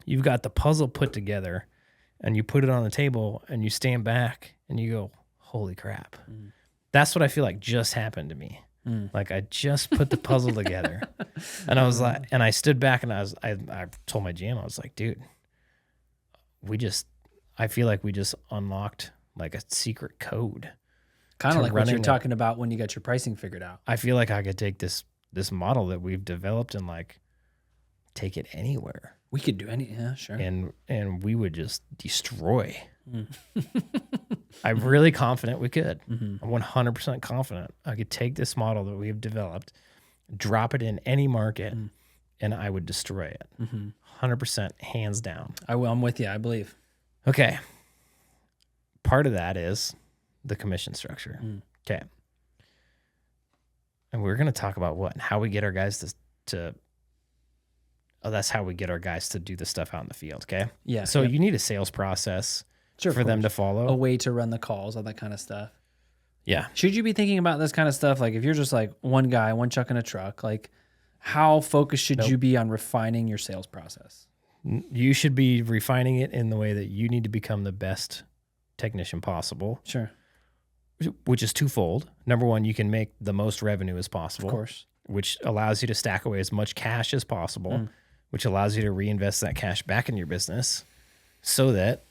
you've got the puzzle put together, and you put it on the table and you stand back and you go, holy crap. That's what I feel like just happened to me. Like I just put the puzzle together, and I was like, and I stood back and I told my GM, I was like, dude, I feel like we just unlocked like a secret code. Kind of like what you're talking about when you got your pricing figured out. I feel like I could take this model that we've developed and like take it anywhere. We could do yeah, sure. And we would just destroy. I'm really confident we could. I'm 100% confident I could take this model that we've developed, drop it in any market, and I would destroy it. 100%, hands down. I'm with you. I believe. Okay. Part of that is the commission structure. Okay. And we're going to talk about how we get our guys that's how we get our guys to do the stuff out in the field. Okay. Yeah. So you need a sales process for them to follow. A way to run the calls, all that kind of stuff. Yeah. Should you be thinking about this kind of stuff? Like if you're just like one guy, one chuck in a truck, like how focused should you be on refining your sales process? You should be refining it in the way that you need to become the best technician possible. Sure. Which is twofold. Number one, you can make the most revenue as possible. Of course. Which allows you to stack away as much cash as possible, which allows you to reinvest that cash back in your business so that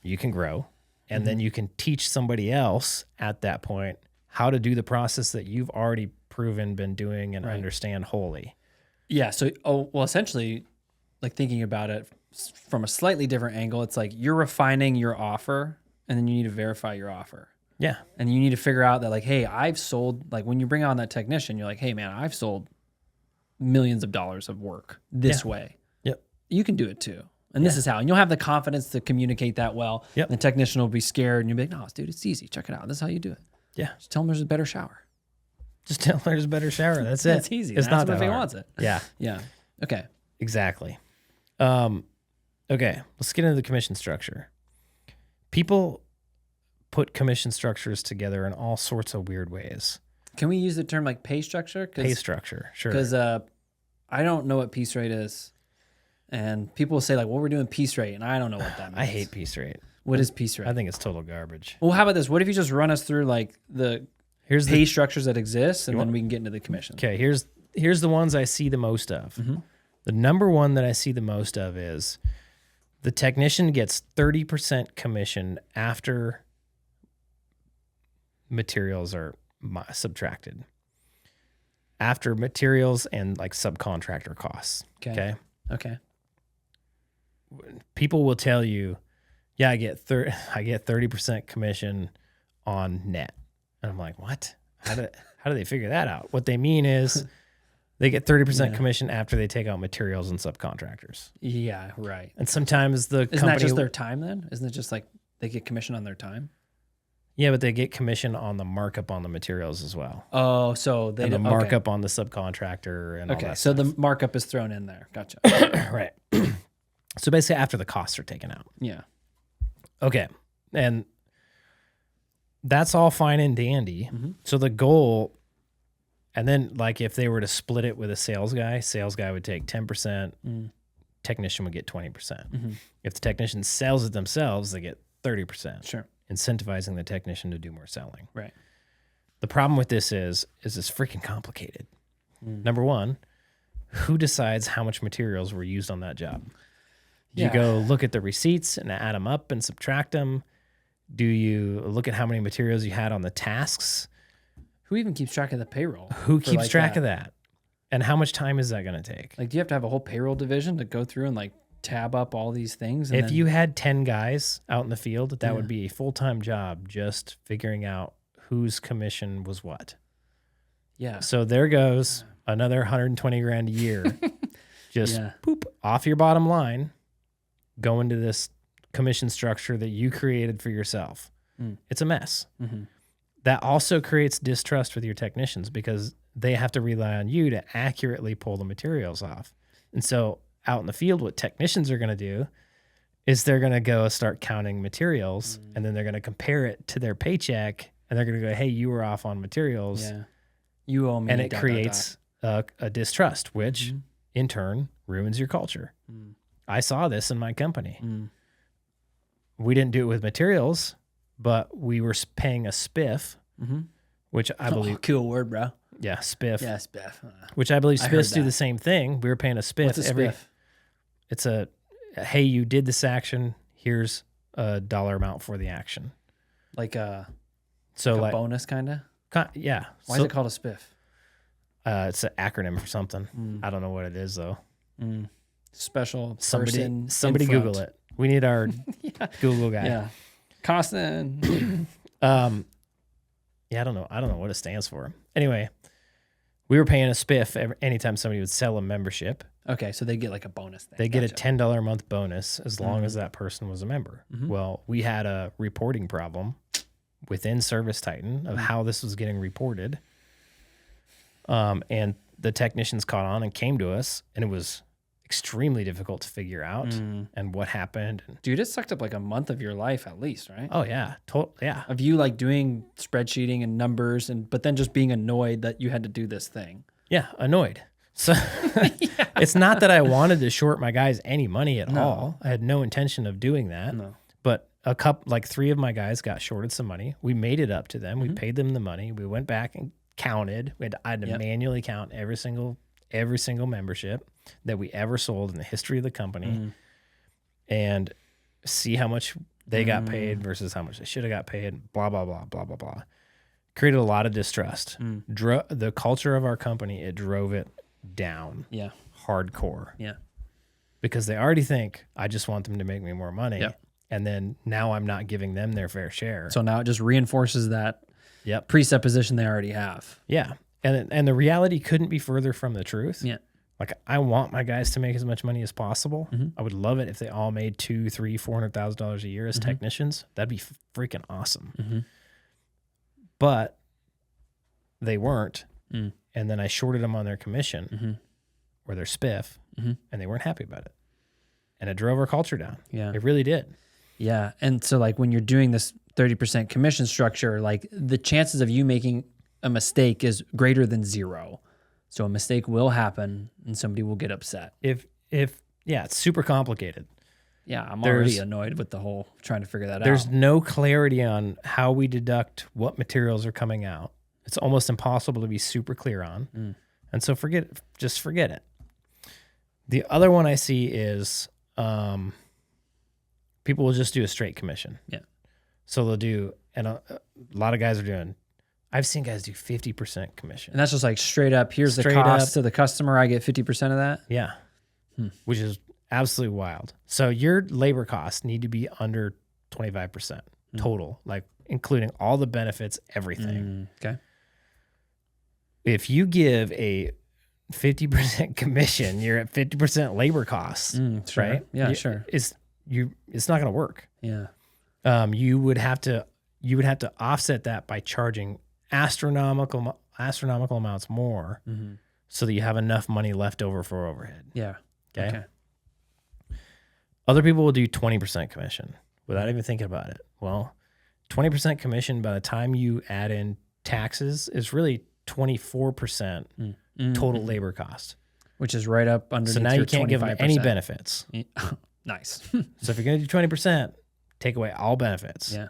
you can grow. And then you can teach somebody else at that point how to do the process that you've already proven, been doing, and understand wholly. Yeah. So, essentially, like thinking about it from a slightly different angle, it's like you're refining your offer, and then you need to verify your offer. Yeah. And you need to figure out that, like, hey, I've sold, like when you bring on that technician, you're like, hey, man, I've sold millions of dollars of work this way. Yep. You can do it too. And this is how. And you'll have the confidence to communicate that well. Yep. The technician will be scared, and you'll be like, no, dude, it's easy. Check it out. This is how you do it. Yeah. Just tell them there's a better shower. Just tell them there's a better shower. That's it. It's easy. It's not that if he hard. wants it. Yeah. Yeah. Okay. Exactly. Okay. Let's get into the commission structure. People put commission structures together in all sorts of weird ways. Can we use the term like pay structure? Pay structure, sure. Because I don't know what piece rate is. And people will say like, well, we're doing piece rate. And I don't know what that means. I hate piece rate. What is piece rate? I think it's total garbage. Well, how about this? What if you just run us through like the pay structures that exist, and then we can get into the commission? Okay, here's the ones I see the most of. The number one that I see the most of is the technician gets 30% commission after materials are subtracted. After materials and like subcontractor costs. Okay. People will tell you, yeah, I get 30% commission on net. And I'm like, what? How do they figure that out? What they mean is they get 30% commission after they take out materials and subcontractors. Yeah, right. And sometimes the Isn't company... that just their time then? Isn't it just like they get commission on their time? Yeah, but they get commission on the markup on the materials as well. Oh, so they... And the markup on the subcontractor and all that so stuff. the markup is thrown in there. Gotcha. Right. So basically after the costs are taken out. Yeah. Okay. And that's all fine and dandy. So the goal, and then like if they were to split it with a sales guy would take 10%, technician would get 20%. If the technician sells it themselves, they get 30%. Sure. Incentivizing the technician to do more selling. Right. The problem with this is it's freaking complicated. Number one, who decides how much materials were used on that job? Do you go look at the receipts and add them up and subtract them? Do you look at how many materials you had on the tasks? Who even keeps track of the payroll? Who keeps track of that? And how much time is that going to take? Like, do you have to have a whole payroll division to go through and like tab up all these things? And If then, you had 10 guys out in the field, that would be a full-time job just figuring out whose commission was what. yeah, So there goes another 120 grand a year. Just poop off your bottom line, go into this commission structure that you created for yourself. It's a mess. Mm-hmm. That also creates distrust with your technicians because they have to rely on you to accurately pull the materials off. And so out in the field, what technicians are going to do is they're going to go start counting materials and then they're going to compare it to their paycheck and they're going to go, hey, you were off on materials. Yeah. You owe me. And it creates a distrust, which in turn ruins your culture. I saw this in my company. We didn't do it with materials, but we were paying a spiff, which I believe... Oh, cool word, bro. Yeah, spiff. Yeah, spiff. Which I believe spiffs do the same thing. We were paying a spiff. What's a spiff? It's hey, you did this action. Here's a dollar amount for the action. Like a bonus, kind of? Yeah. Why is it called a spiff? It's an acronym for something. I don't know what it is, though. Special Somebody person Google it. We need our Google guy. Yeah. Costin. Yeah, I don't know what it stands for. Anyway, we were paying a spiff anytime somebody would sell a membership. Okay, so they get like a bonus thing. They get a $10 a month bonus as long as that person was a member. Well, we had a reporting problem within Service Titan of how this was getting reported. And the technicians caught on and came to us, and it was extremely difficult to figure out and what happened. Dude, it sucked up like a month of your life at least, right? Oh yeah, yeah. Of you like doing spreadsheeting and numbers, but then just being annoyed that you had to do this thing. Yeah, annoyed. So it's not that I wanted to short my guys any money at all. I had no intention of doing that. No. But three of my guys got shorted some money. We made it up to them. We paid them the money. We went back and counted. I had to manually count every single membership that we ever sold in the history of the company and see how much they got paid versus how much they should have got paid, blah, blah, blah, blah, blah, blah. Created a lot of distrust. The culture of our company, it drove it down. Yeah. Hardcore. Yeah. Because they already think, I just want them to make me more money. Yep. And then now I'm not giving them their fair share. So now it just reinforces that presupposition they already have. Yeah. And the reality couldn't be further from the truth. Yeah. Like, I want my guys to make as much money as possible. I would love it if they all made $200,000, $300,000, $400,000 a year as technicians. That'd be freaking awesome. But they weren't. And then I shorted them on their commission or their spiff, and they weren't happy about it. And it drove our culture down. Yeah. It really did. Yeah. And so like when you're doing this 30% commission structure, like the chances of you making a mistake is greater than zero. So a mistake will happen and somebody will get upset. If it's super complicated. Yeah, I'm already annoyed with the whole trying to figure that out. There's no clarity on how we deduct what materials are coming out. It's almost impossible to be super clear on. And so just forget it. The other one I see is people will just do a straight commission. Yeah. So they'll do, and a lot of guys are doing, I've seen guys do 50% commission. And that's just like straight up, here's the cost to the customer, I get 50% of that? Yeah. Which is absolutely wild. So your labor costs need to be under 25% total, like including all the benefits, everything. Okay. If you give a 50% commission, you're at 50% labor costs, sure. right? Yeah, sure. It's not going to work. Yeah. You would have to offset that by charging astronomical amounts more, so that you have enough money left over for overhead. Yeah. Okay. Other people will do 20% commission without even thinking about it. Well, 20% commission by the time you add in taxes is really 24% total labor cost, which is right up underneath. So now you can't give them any benefits. Nice. So if you're going to do 20%, take away all benefits. Yeah.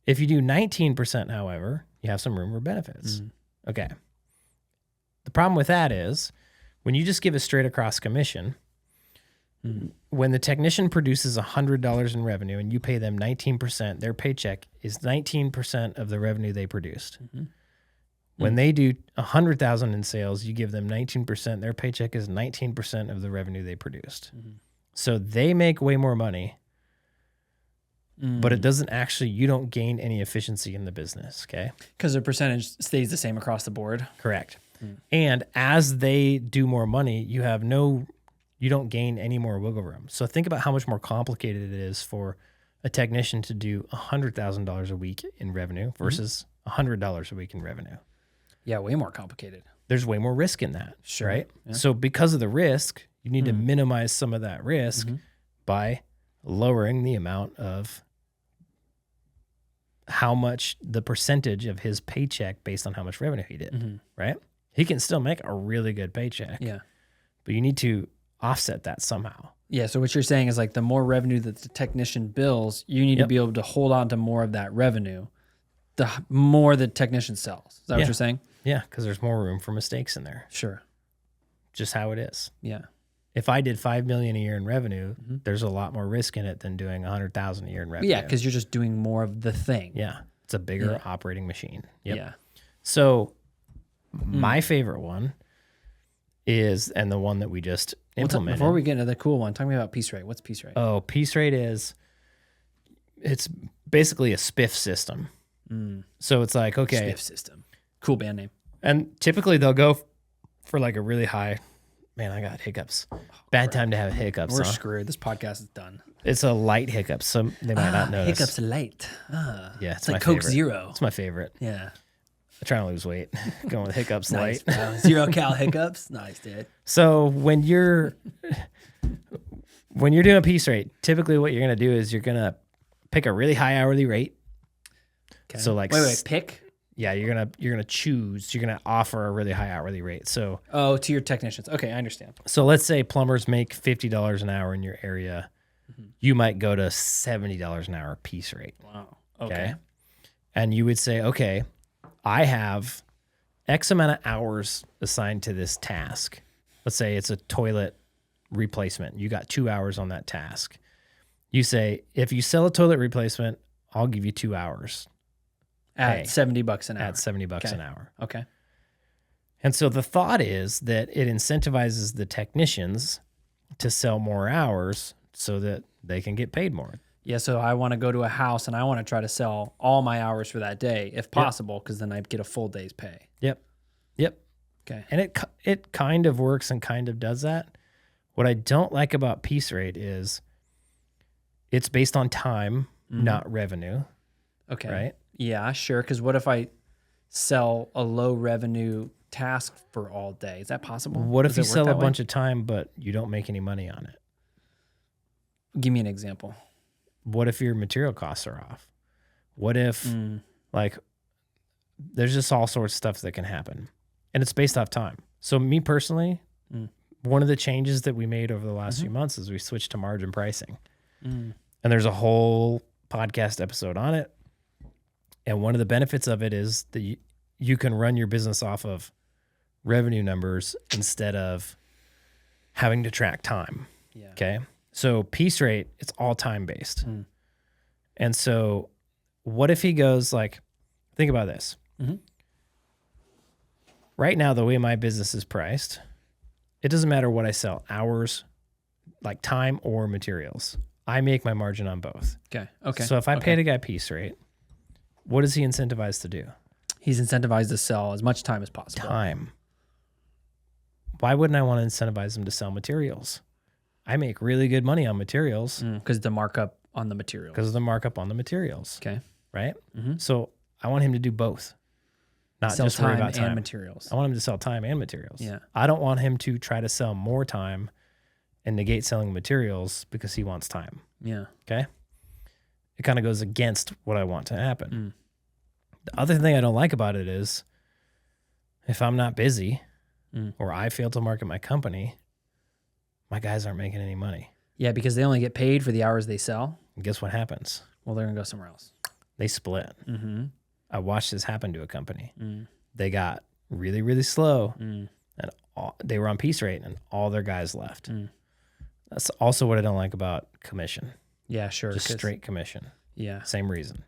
If you do 19%, however, you have some room for benefits. Okay. The problem with that is when you just give a straight across commission, when the technician produces $100 in revenue and you pay them 19%, their paycheck is 19% of the revenue they produced. When they do 100,000 in sales, you give them 19%. Their paycheck is 19% of the revenue they produced. So they make way more money, but it doesn't actually, you don't gain any efficiency in the business. Okay. Because the percentage stays the same across the board. Correct. And as they do more money, you don't gain any more wiggle room. So think about how much more complicated it is for a technician to do $100,000 a week in revenue versus $100 a week in revenue. Yeah, way more complicated. There's way more risk in that, Sure. right? Yeah. So because of the risk, you need to minimize some of that risk by lowering the amount of how much the percentage of his paycheck based on how much revenue he did, right? He can still make a really good paycheck. Yeah. But you need to offset that somehow. Yeah. So what you're saying is like the more revenue that the technician bills, you need to be able to hold on to more of that revenue, the more the technician sells. Is that what you're saying? Yeah, because there's more room for mistakes in there. Sure. Just how it is. Yeah. If I did $5 million a year in revenue, there's a lot more risk in it than doing $100,000 a year in revenue. Yeah, because you're just doing more of the thing. Yeah, it's a bigger operating machine. Yep. Yeah. So my favorite one is, and the one that we just implemented. Before we get into the cool one, talk to me about piece rate. What's piece rate? Oh, piece rate it's basically a spiff system. So it's like, okay. Spiff system. Cool band name. And typically they'll go for like a really high, man, I got hiccups. Bad time to have hiccups. We're huh? screwed. This podcast is done. It's a light hiccup, so they might not notice. Hiccups light. Yeah, It's like Coke favorite. Zero. It's my favorite. Yeah. I'm trying to lose weight. Going with hiccups Nice. light. Bro. 0 cal hiccups. Nice, dude. So when you're doing a piece rate, typically what you're gonna do is you're gonna pick a really high hourly rate. Okay. So like wait, pick. Yeah, you're gonna offer a really high hourly rate. So to your technicians. Okay, I understand. So let's say plumbers make $50 an hour in your area. You might go to $70 an hour piece rate. Wow. Okay. And you would say, okay, I have X amount of hours assigned to this task. Let's say it's a toilet replacement. You got 2 hours on that task. You say, if you sell a toilet replacement, I'll give you 2 hours. At $70 an hour. At $70 an hour. Okay. And so the thought is that it incentivizes the technicians to sell more hours so that they can get paid more. Yeah, so I want to go to a house and I want to try to sell all my hours for that day if possible, because then I'd get a full day's pay. Yep. Okay. And it kind of works and kind of does that. What I don't like about piece rate is it's based on time, not revenue. Okay. Right? Yeah, sure. Because what if I sell a low revenue task for all day? Is that possible? What if Does you it work sell a that way? bunch of time, but you don't make any money on it? Give me an example. What if your material costs are off? What if, like, there's just all sorts of stuff that can happen. And it's based off time. So me personally, one of the changes that we made over the last few months is we switched to margin pricing. And there's a whole podcast episode on it. And one of the benefits of it is that you can run your business off of revenue numbers instead of having to track time. Yeah. Okay. So piece rate, it's all time based. And so what if he goes like, think about this. Right now, the way my business is priced, it doesn't matter what I sell, hours, like time or materials. I make my margin on both. Okay. So if I paid a guy piece rate, what is he incentivized to do? He's incentivized to sell as much time as possible. Time. Why wouldn't I want to incentivize him to sell materials? I make really good money on materials Because the markup on the material. because of the markup on the materials. Okay. Right? So I want him to do both. Not Sell just worry time about time and materials. I want him to sell time and materials. Yeah. I don't want him to try to sell more time and negate selling materials because he wants time. Yeah. Okay? It kind of goes against what I want to happen. The other thing I don't like about it is if I'm not busy or I fail to market my company, my guys aren't making any money. Yeah, because they only get paid for the hours they sell. And guess what happens? Well, they're going to go somewhere else. They split. I watched this happen to a company. They got really, really slow and they were on piece rate and all their guys left. That's also what I don't like about commission. Yeah, sure. Just straight commission. Yeah. Same reason.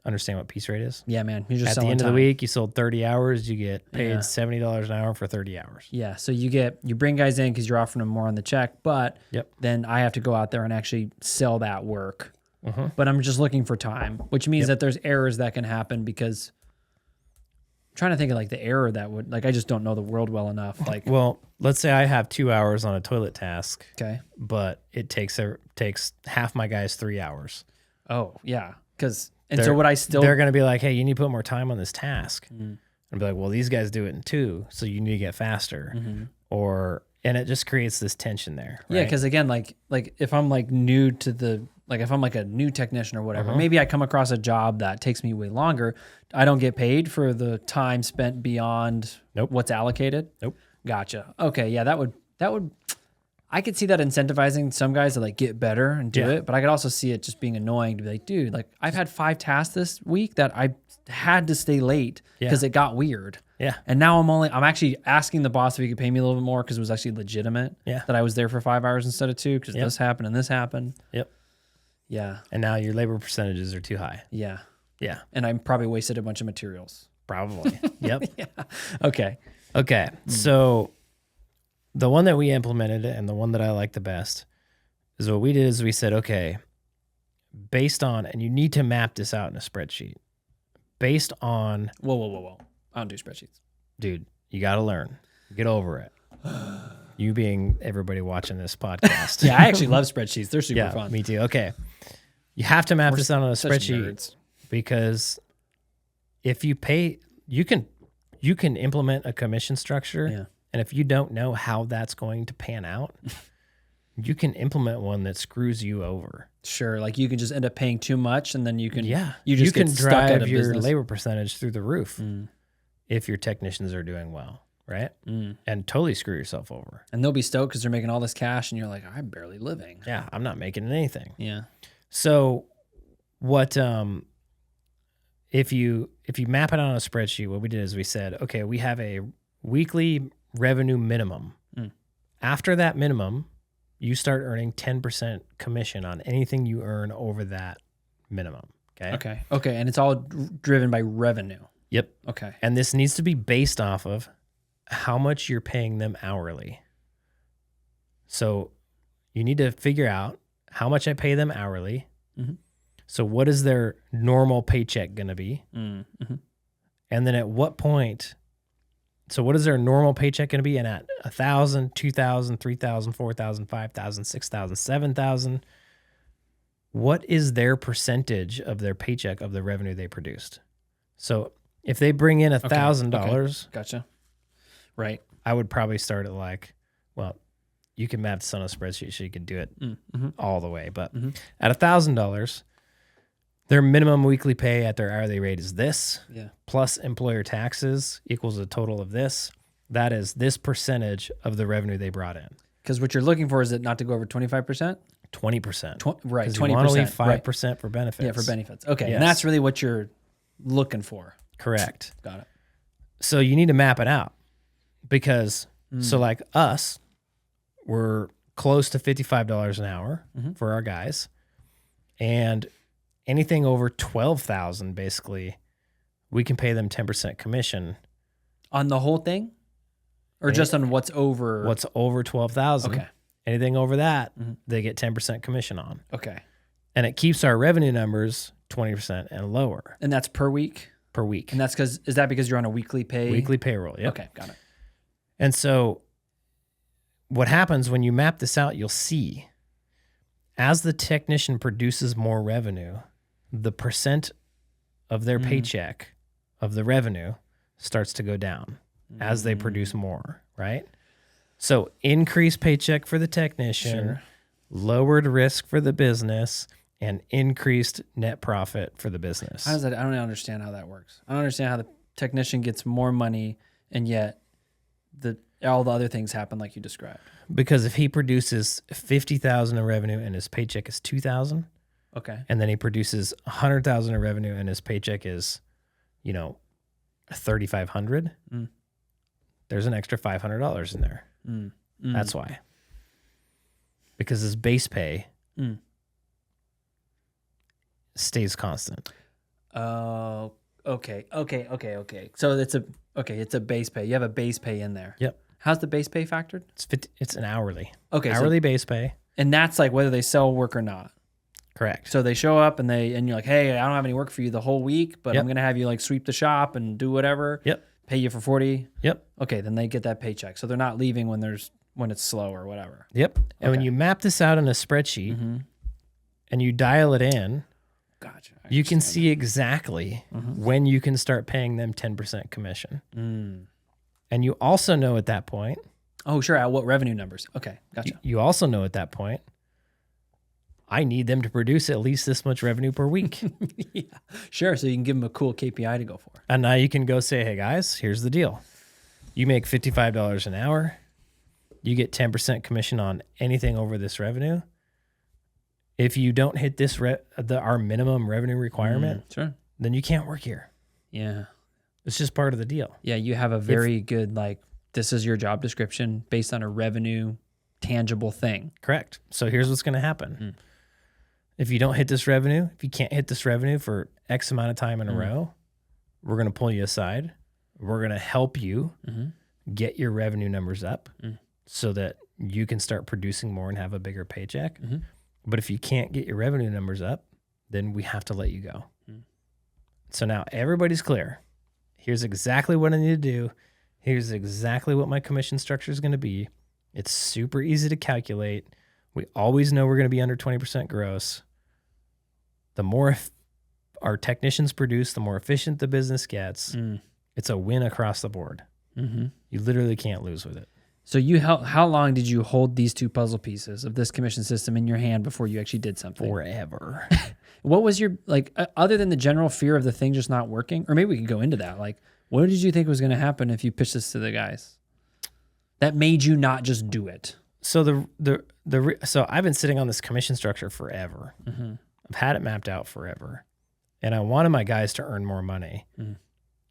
understand what piece rate is? Yeah, man. You're just At the selling end of time. the week, you sold 30 hours, you get paid Yeah. $70 an hour for 30 hours. Yeah. So you bring guys in because you're offering them more on the check, but Yep. then I have to go out there and actually sell that work. Mhm. But I'm just looking for time, which means that there's errors that can happen because I'm trying to think of like the error that would, like, I just don't know the world well enough. Like, Well, let's say I have 2 hours on a toilet task, okay. but it takes half my guys 3 hours. Oh, yeah. Because, and They're- so what I still, They're going to be like, hey, you need to put more time on this task. Mm. And be like, well, these guys do it in 2, so you need to get faster. Mhm. And it just creates this tension there. Yeah, right? because again, like if I'm like new to the, like if I'm like a new technician or whatever, maybe I come across a job that takes me way longer. I don't get paid for the time spent beyond Nope. what's allocated. Nope. Gotcha. Okay, yeah, that would I could see that incentivizing some guys to like get better and do Yeah. it, but I could also see it just being annoying to be like, dude, like I've had 5 tasks this week that I had to stay late because it got weird. Yeah. And now I'm actually asking the boss if he could pay me a little bit more because it was actually legitimate Yeah. that I was there for 5 hours instead of 2 because Yep. this happened and this happened. Yep. Yeah. And now your labor percentages are too high. Yeah. Yeah. And I probably wasted a bunch of materials. Probably. Yep. Yeah. Okay. Okay. So the one that we implemented and the one that I like the best is what we did is we said, okay, based on, and you need to map this out in a spreadsheet. Based on, Whoa. I don't do spreadsheets. dude, you got to learn. Get over it. You being everybody watching this podcast. Yeah, I actually love spreadsheets. They're super Yeah, fun. me too. Okay. You have to map this out on a Such spreadsheet nerds. because if you pay, you can implement a commission structure. Yeah. And if you don't know how that's going to pan out, you can implement one that screws you over. Sure. Like you can just end up paying too much and then you can, Yeah. you just can get stuck out drive of your business. labor percentage through the roof Mm. if your technicians are doing well, right? Mm. And totally screw yourself over. And they'll be stoked because they're making all this cash and you're like, I'm barely living. Yeah, I'm not making anything. Yeah. So what if you map it on a spreadsheet, what we did is we said, okay, we have a weekly revenue minimum. Mm. After that minimum, you start earning 10% commission on anything you earn over that minimum. Okay. Okay. And it's all driven by revenue. Yep. Okay. And this needs to be based off of how much you're paying them hourly. So you need to figure out how much I pay them hourly. Mhm. So what is their normal paycheck going to be? Mm-hmm. And then at what point, so what is their normal paycheck going to be? And at 1,000, 2,000, 3,000, 4,000, 5,000, 6,000, 7,000, what is their percentage of their paycheck of the revenue they produced? So if they bring in $1,000, Gotcha. Right. I would probably start at like, well, you can map this on a spreadsheet so you can do it Mm-hmm. all the way. But Mhm. at $1,000, their minimum weekly pay at their hourly rate is this. Yeah. Plus employer taxes equals a total of this. That is this percentage of the revenue they brought in. Because what you're looking for is it not to go over 25%? 20%. Right. 'Cause 20%. you want to leave Right. 5% for benefits. Yeah, for benefits. Okay. Yes. And that's really what you're looking for. Correct. Got it. So you need to map it out because, so like us, we're close to $55 an hour for our guys. And anything over 12,000, basically, we can pay them 10% commission. On the whole thing? Or just on what's over? What's over 12,000? Okay. Anything over that, they get 10% commission on. Okay. And it keeps our revenue numbers 20% and lower And that's per week? per week. And that's is that because you're on a weekly pay? Weekly payroll. Yep. Okay, got it. And so what happens when you map this out, you'll see as the technician produces more revenue, the percent of their paycheck of the revenue starts to go down as they produce more, right? So increased paycheck for the technician, Sure. lowered risk for the business, and increased net profit for the business. How does that? I don't understand how that works. I don't understand how the technician gets more money and yet all the other things happen like you described. Because if he produces 50,000 in revenue and his paycheck is 2,000, Okay. and then he produces 100,000 in revenue and his paycheck is, 3,500, there's an extra $500 in there. That's why. Because his base pay stays constant. Oh, okay. So it's a base pay. You have a base pay in there. Yep. How's the base pay factored? It's an hourly. Okay, Hourly base pay. and that's like whether they sell work or not. Correct. So they show up and you're like, hey, I don't have any work for you the whole week, but I'm gonna have you like sweep the shop and do whatever. Yep. Pay you for 40. Yep. Okay, then they get that paycheck. So they're not leaving when it's slow or whatever. Yep. And when you map this out in a spreadsheet and you dial it in, Gotcha. you can see exactly when you can start paying them 10% commission. And you also know at that point. Oh, sure. At what revenue numbers? Okay, gotcha. You also know at that point, I need them to produce at least this much revenue per week. Yeah, sure. So you can give them a cool KPI to go for. And now you can go say, hey guys, here's the deal. You make $55 an hour. You get 10% commission on anything over this revenue. If you don't hit this our minimum revenue requirement, Sure. then you can't work here. Yeah. It's just part of the deal. Yeah, you have a very good, like, this is your job description based on a revenue tangible thing. Correct. So here's what's going to happen. If you don't hit this revenue, if you can't hit this revenue for X amount of time in a row, we're going to pull you aside. We're going to help you get your revenue numbers up so that you can start producing more and have a bigger paycheck. But if you can't get your revenue numbers up, then we have to let you go. So now everybody's clear. Here's exactly what I need to do. Here's exactly what my commission structure is going to be. It's super easy to calculate. We always know we're going to be under 20% gross. The more our technicians produce, the more efficient the business gets. It's a win across the board. You literally can't lose with it. So how long did you hold these two puzzle pieces of this commission system in your hand before you actually did something? Forever. What was your, like, other than the general fear of the thing just not working, or maybe we could go into that. Like, what did you think was going to happen if you pitched this to the guys that made you not just do it? So so I've been sitting on this commission structure forever. I've had it mapped out forever, and I wanted my guys to earn more money.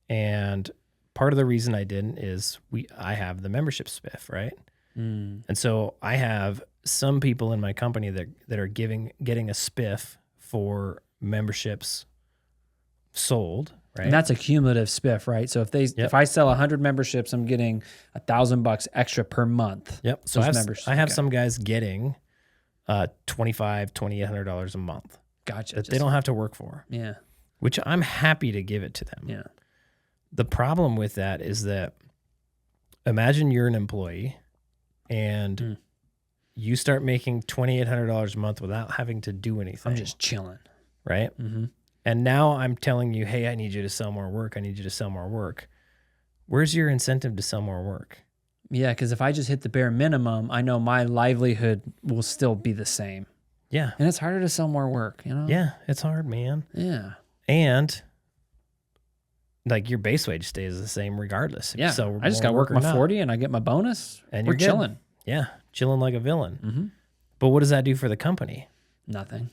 And part of the reason I didn't is I have the membership spiff, right? And so I have some people in my company that are getting a spiff for memberships sold, right? And that's a cumulative spiff, right? So if I sell 100 memberships, I'm getting $1,000 extra per month. Yep. So I have some guys getting $2,800 a month. Gotcha. That they don't have to work for. Yeah. Which I'm happy to give it to them. Yeah. The problem with that is that imagine you're an employee and you start making $2,800 a month without having to do anything. I'm just chilling. Right? And now I'm telling you, hey, I need you to sell more work. I need you to sell more work. Where's your incentive to sell more work? Yeah, because if I just hit the bare minimum, I know my livelihood will still be the same. Yeah. And it's harder to sell more work, you know? Yeah, it's hard, man. Yeah. And like your base wage stays the same regardless. Yeah. So I just got to work my 40 and I get my bonus. And we're chilling. Yeah. Chilling like a villain. But what does that do for the company? Nothing.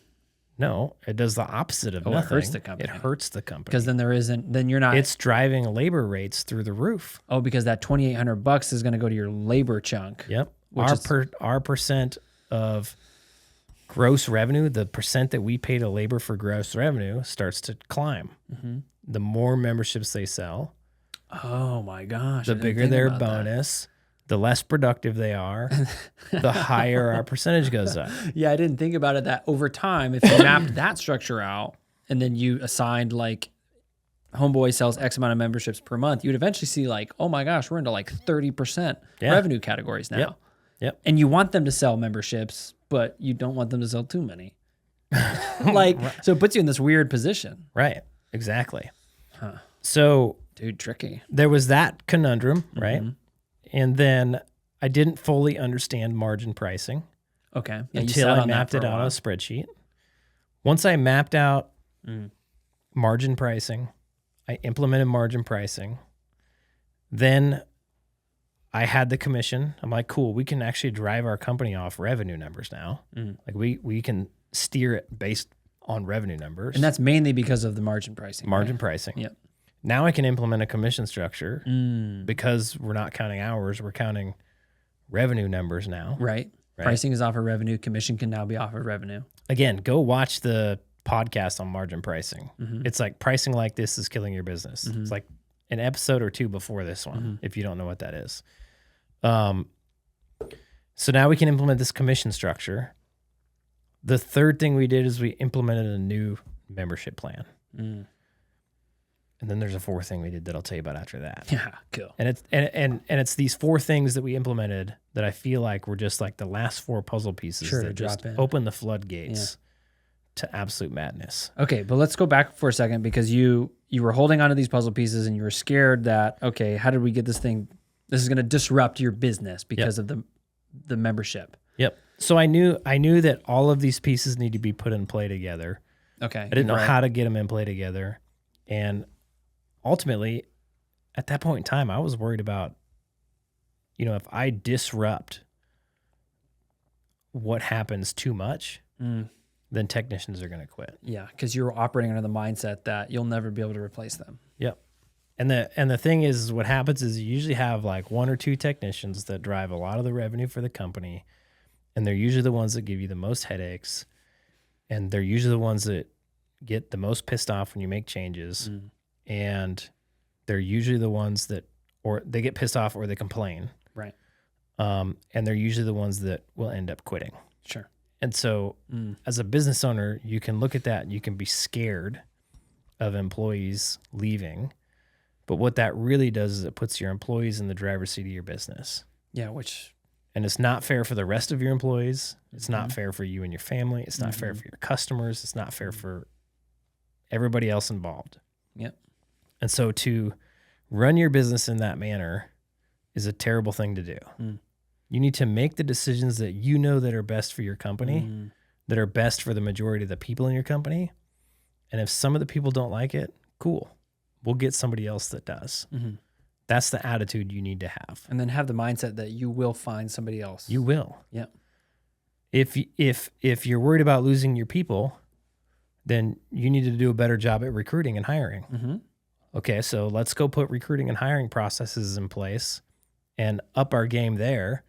No, it does the opposite of nothing. It hurts the company. It hurts the company. Because then you're not. It's driving labor rates through the roof. Oh, because that $2,800 is going to go to your labor chunk. Yep. Our percent of gross revenue, the percent that we pay to labor for gross revenue starts to climb. The more memberships they sell. Oh my gosh. The bigger their bonus. The less productive they are, the higher our percentage goes up. Yeah, I didn't think about it that over time, if you mapped that structure out and then you assigned like Homeboy sells X amount of memberships per month, you would eventually see like, oh my gosh, we're into like 30% revenue categories now. Yep. And you want them to sell memberships, but you don't want them to sell too many. So it puts you in this weird position. Right. Exactly. So, dude, tricky. There was that conundrum, right? And then I didn't fully understand margin pricing. Okay. Yeah, until I mapped it out on a spreadsheet. Once I mapped out margin pricing, I implemented margin pricing. Then I had the commission. I'm like, cool, we can actually drive our company off revenue numbers now. Like we can steer it based on revenue numbers. And that's mainly because of the margin pricing. Pricing. Yep. Now I can implement a commission structure because we're not counting hours, we're counting revenue numbers now. Right. Pricing is off of revenue. Commission can now be off of revenue. Again, go watch the podcast on margin pricing. It's like pricing like this is killing your business. It's like an episode or two before this one, if you don't know what that is. So now we can implement this commission structure. The third thing we did is we implemented a new membership plan. And then there's a fourth thing we did that I'll tell you about after that. Yeah, cool. And it's these four things that we implemented that I feel like were just like the last four puzzle pieces that just open the floodgates to absolute madness. Okay, but let's go back for a second because you were holding on to these puzzle pieces and you were scared that, okay, how did we get this thing? This is going to disrupt your business because of the membership. Yep. So I knew that all of these pieces need to be put in play together. Okay. I didn't know how to get them in play together. And ultimately, at that point in time, I was worried about, if I disrupt what happens too much, then technicians are going to quit. Yeah, because you're operating under the mindset that you'll never be able to replace them. Yep. And the thing is, what happens is you usually have like one or two technicians that drive a lot of the revenue for the company, and they're usually the ones that give you the most headaches, and they're usually the ones that get the most pissed off when you make changes, and they're usually the ones that, or they get pissed off or they complain. Right. And they're usually the ones that will end up quitting. Sure. And so as a business owner, you can look at that and you can be scared of employees leaving. But what that really does is it puts your employees in the driver's seat of your business. Yeah, and it's not fair for the rest of your employees. It's not fair for you and your family. It's not fair for your customers. It's not fair for everybody else involved. Yep. And so to run your business in that manner is a terrible thing to do. You need to make the decisions that you know that are best for your company, that are best for the majority of the people in your company. And if some of the people don't like it, cool. We'll get somebody else that does. That's the attitude you need to have. And then have the mindset that you will find somebody else. You will. Yep. If you're worried about losing your people, then you need to do a better job at recruiting and hiring. Okay, so let's go put recruiting and hiring processes in place and up our game there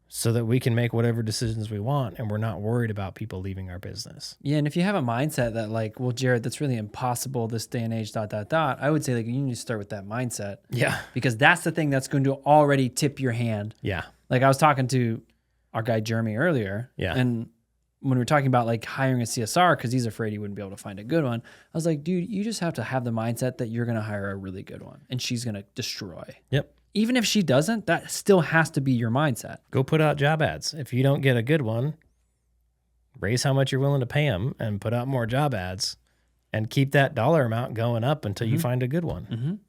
so that we can make whatever decisions we want and we're not worried about people leaving our business. Yeah, and if you have a mindset that like, well, Jared, that's really impossible this day and age, ... I would say like you need to start with that mindset. Yeah. Because that's the thing that's going to already tip your hand. Yeah. Like I was talking to our guy Jeremy earlier. Yeah. And when we were talking about like hiring a CSR because he's afraid he wouldn't be able to find a good one, I was like, dude, you just have to have the mindset that you're going to hire a really good one and she's going to destroy. Yep. Even if she doesn't, that still has to be your mindset. Go put out job ads. If you don't get a good one, raise how much you're willing to pay them and put out more job ads and keep that dollar amount going up until you find a good one.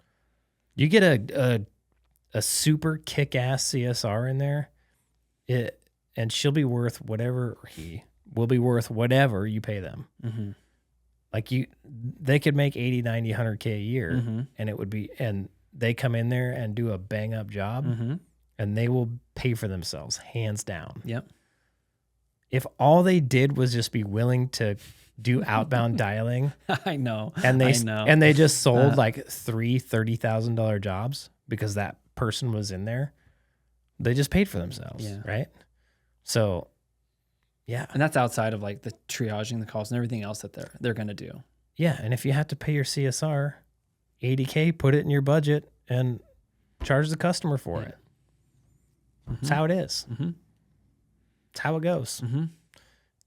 You get a super kick-ass CSR in there, and she'll be worth whatever, or he will be worth whatever you pay them. Like they could make 80, 90, 100K a year, and it would be, and they come in there and do a bang up job and they will pay for themselves hands down. Yep. If all they did was just be willing to do outbound dialing. I know. And they just sold like three $30,000 jobs because that person was in there. They just paid for themselves. Yeah. Right. So yeah. And that's outside of like the triaging the calls and everything else that they're going to do. Yeah. And if you have to pay your CSR $80K, put it in your budget and charge the customer for it. That's how it is. That's how it goes.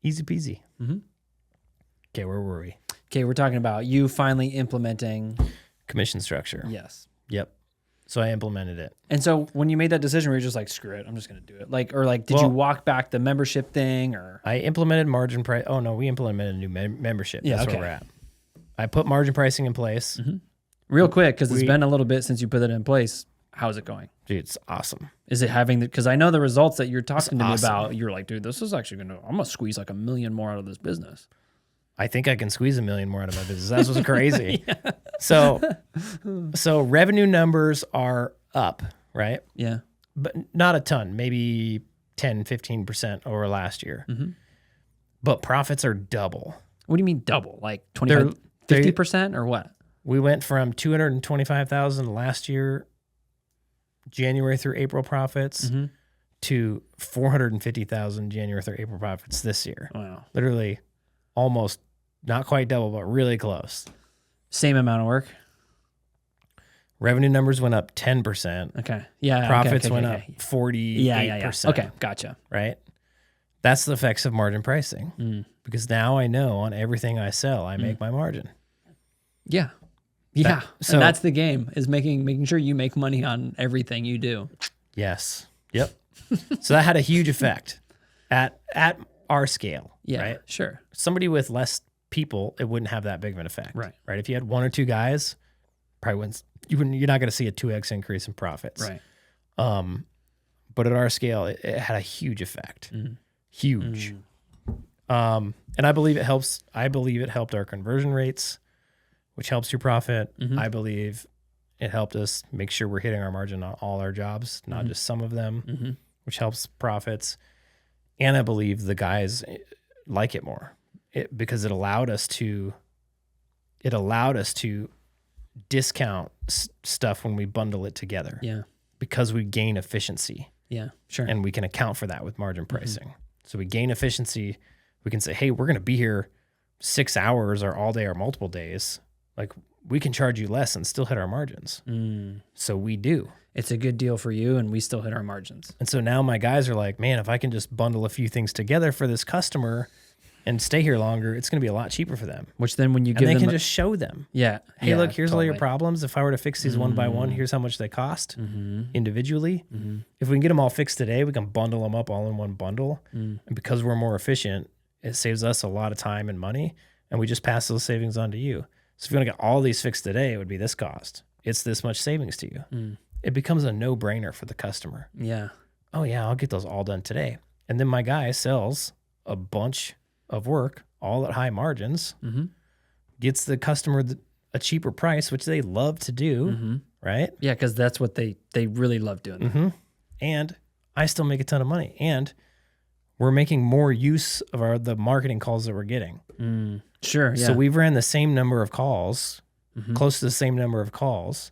Easy peasy. Okay, where were we? Okay, we're talking about you finally implementing commission structure. Yes. Yep. So I implemented it. And so when you made that decision, were you just like, screw it, I'm just going to do it? Like, or like, did you walk back the membership thing or? I implemented margin price. Oh no, we implemented a new membership. Yeah, That's where we're at. I put margin pricing in place. Real quick, because it's been a little bit since you put it in place. How's it going? Dude, it's awesome. Is it having because I know the results that you're talking to me about, you're like, dude, this is actually I'm going to squeeze like $1 million more out of this business. I think I can squeeze $1 million more out of my business. That's what's crazy. So revenue numbers are up, right? Yeah. But not a ton, maybe 10, 15% over last year. But profits are double. What do you mean double? Like 25, 50% or what? We went from $225,000 last year, January through April profits, to $450,000 January through April profits this year. Wow. Literally almost Not quite double, but really close. Same amount of work. Revenue numbers went up 10%. Okay. Yeah. Profits okay, went okay, up okay. 48%. Yeah. Okay. Gotcha. Right? That's the effects of margin pricing. Because now I know on everything I sell, I make my margin. Yeah. Yeah. So and that's the game, is making sure you make money on everything you do. Yes. Yep. So that had a huge effect at our scale. Yeah. Right? Sure. Somebody with less people, it wouldn't have that big of an effect. Right. Right. If you had 1 or 2 guys, probably wouldn't. You're not going to see a 2x increase in profits. Right. But at our scale, it had a huge effect. Huge. And I believe it helps. I believe it helped our conversion rates, which helps your profit. I believe it helped us make sure we're hitting our margin on all our jobs, not just some of them, which helps profits. And I believe the guys like it more because it allowed us to discount stuff when we bundle it together. Yeah. Because we gain efficiency. Yeah. Sure. And we can account for that with margin pricing. So we gain efficiency. We can say, hey, we're going to be here 6 hours or all day or multiple days. Like, we can charge you less and still hit our margins. So we do. It's a good deal for you, and we still hit our margins. And so now my guys are like, man, if I can just bundle a few things together for this customer and stay here longer, it's going to be a lot cheaper for them. Which then when you And give they them... can just show them. Yeah. Hey, yeah, look, here's all your totally. problems. If I were to fix these one by one, here's how much they cost individually. If we can get them all fixed today, we can bundle them up all in one bundle. And because we're more efficient, it saves us a lot of time and money, and we just pass those savings on to you. So if you want to get all these fixed today, it would be this cost. It's this much savings to you. It becomes a no-brainer for the customer. Yeah. Oh, yeah, I'll get those all done today. And then my guy sells a bunch of work, all at high margins, gets the customer a cheaper price, which they love to do, right? Yeah, because that's what they really love doing. And I still make a ton of money. And we're making more use of the marketing calls that we're getting. Sure, yeah. So we've ran the same number of calls, close to the same number of calls,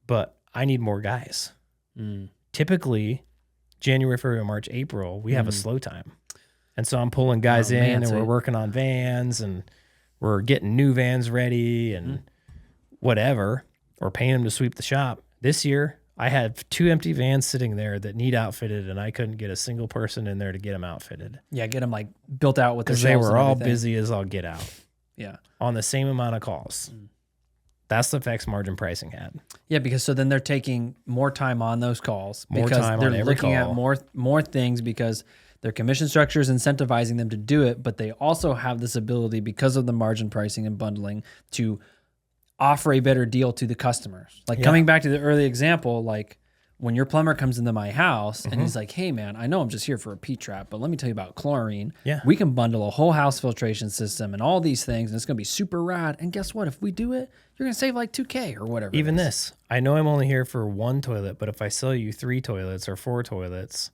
but I need more guys. Typically, January, February, March, April, we have a slow time. And so I'm pulling guys in, and we're working on vans, and we're getting new vans ready and whatever, or paying them to sweep the shop. This year, I had 2 empty vans sitting there that need outfitted, and I couldn't get a single person in there to get them outfitted. Yeah, get them like built out with their Because they shelves were and all everything. busy as all get out Yeah. on the same amount of calls. That's the effects margin pricing had. Yeah, because so then they're taking more time on those calls More because time they're on every looking call. at more things because their commission structure is incentivizing them to do it, but they also have this ability because of the margin pricing and bundling to offer a better deal to the customers. Like coming back to the early example, like when your plumber comes into my house and he's like, hey man, I know I'm just here for a P-trap, but let me tell you about chlorine. Yeah. We can bundle a whole house filtration system and all these things, and it's going to be super rad. And guess what? If we do it, you're going to save like $2,000 or whatever. Even this, I know I'm only here for 1 toilet, but if I sell you 3 toilets or 4 toilets,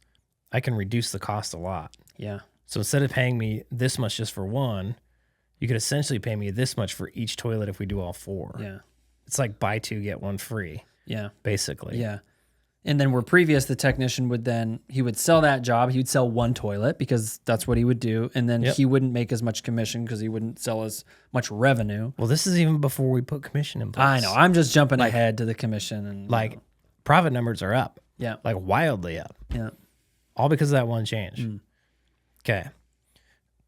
I can reduce the cost a lot. Yeah. So instead of paying me this much just for 1, you could essentially pay me this much for each toilet if we do all 4. Yeah. It's like buy 2, get 1 free, Yeah. basically. Yeah. And then where previous, the technician he would sell that job. He would sell 1 toilet because that's what he would do. And then he wouldn't make as much commission because he wouldn't sell as much revenue. Well, this is even before we put commission in place. I know. I'm just jumping ahead to the commission. And Like, profit numbers are up. Yeah. Like, wildly up. Yeah. All because of that one change. Okay.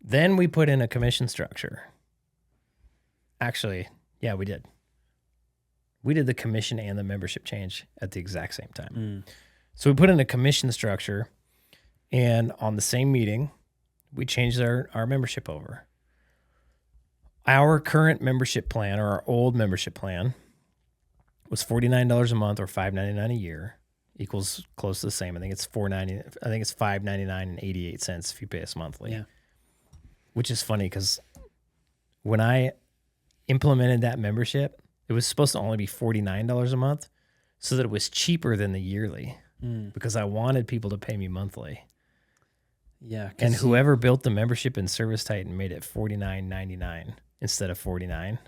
Then we put in a commission structure. Actually, yeah, we did. We did the commission and the membership change at the exact same time. So we put in a commission structure, and on the same meeting, we changed our membership over. Our current membership plan, or our old membership plan, was $49 a month or $5.99 a year. Equals close to the same. I think it's $4.90. I think it's $5.99 and 88 cents if you pay us monthly. Yeah. Which is funny because when I implemented that membership, it was supposed to only be $49 a month, so that it was cheaper than the yearly because I wanted people to pay me monthly. Yeah. And whoever built the membership in Service Titan made it $49.99 instead of $49.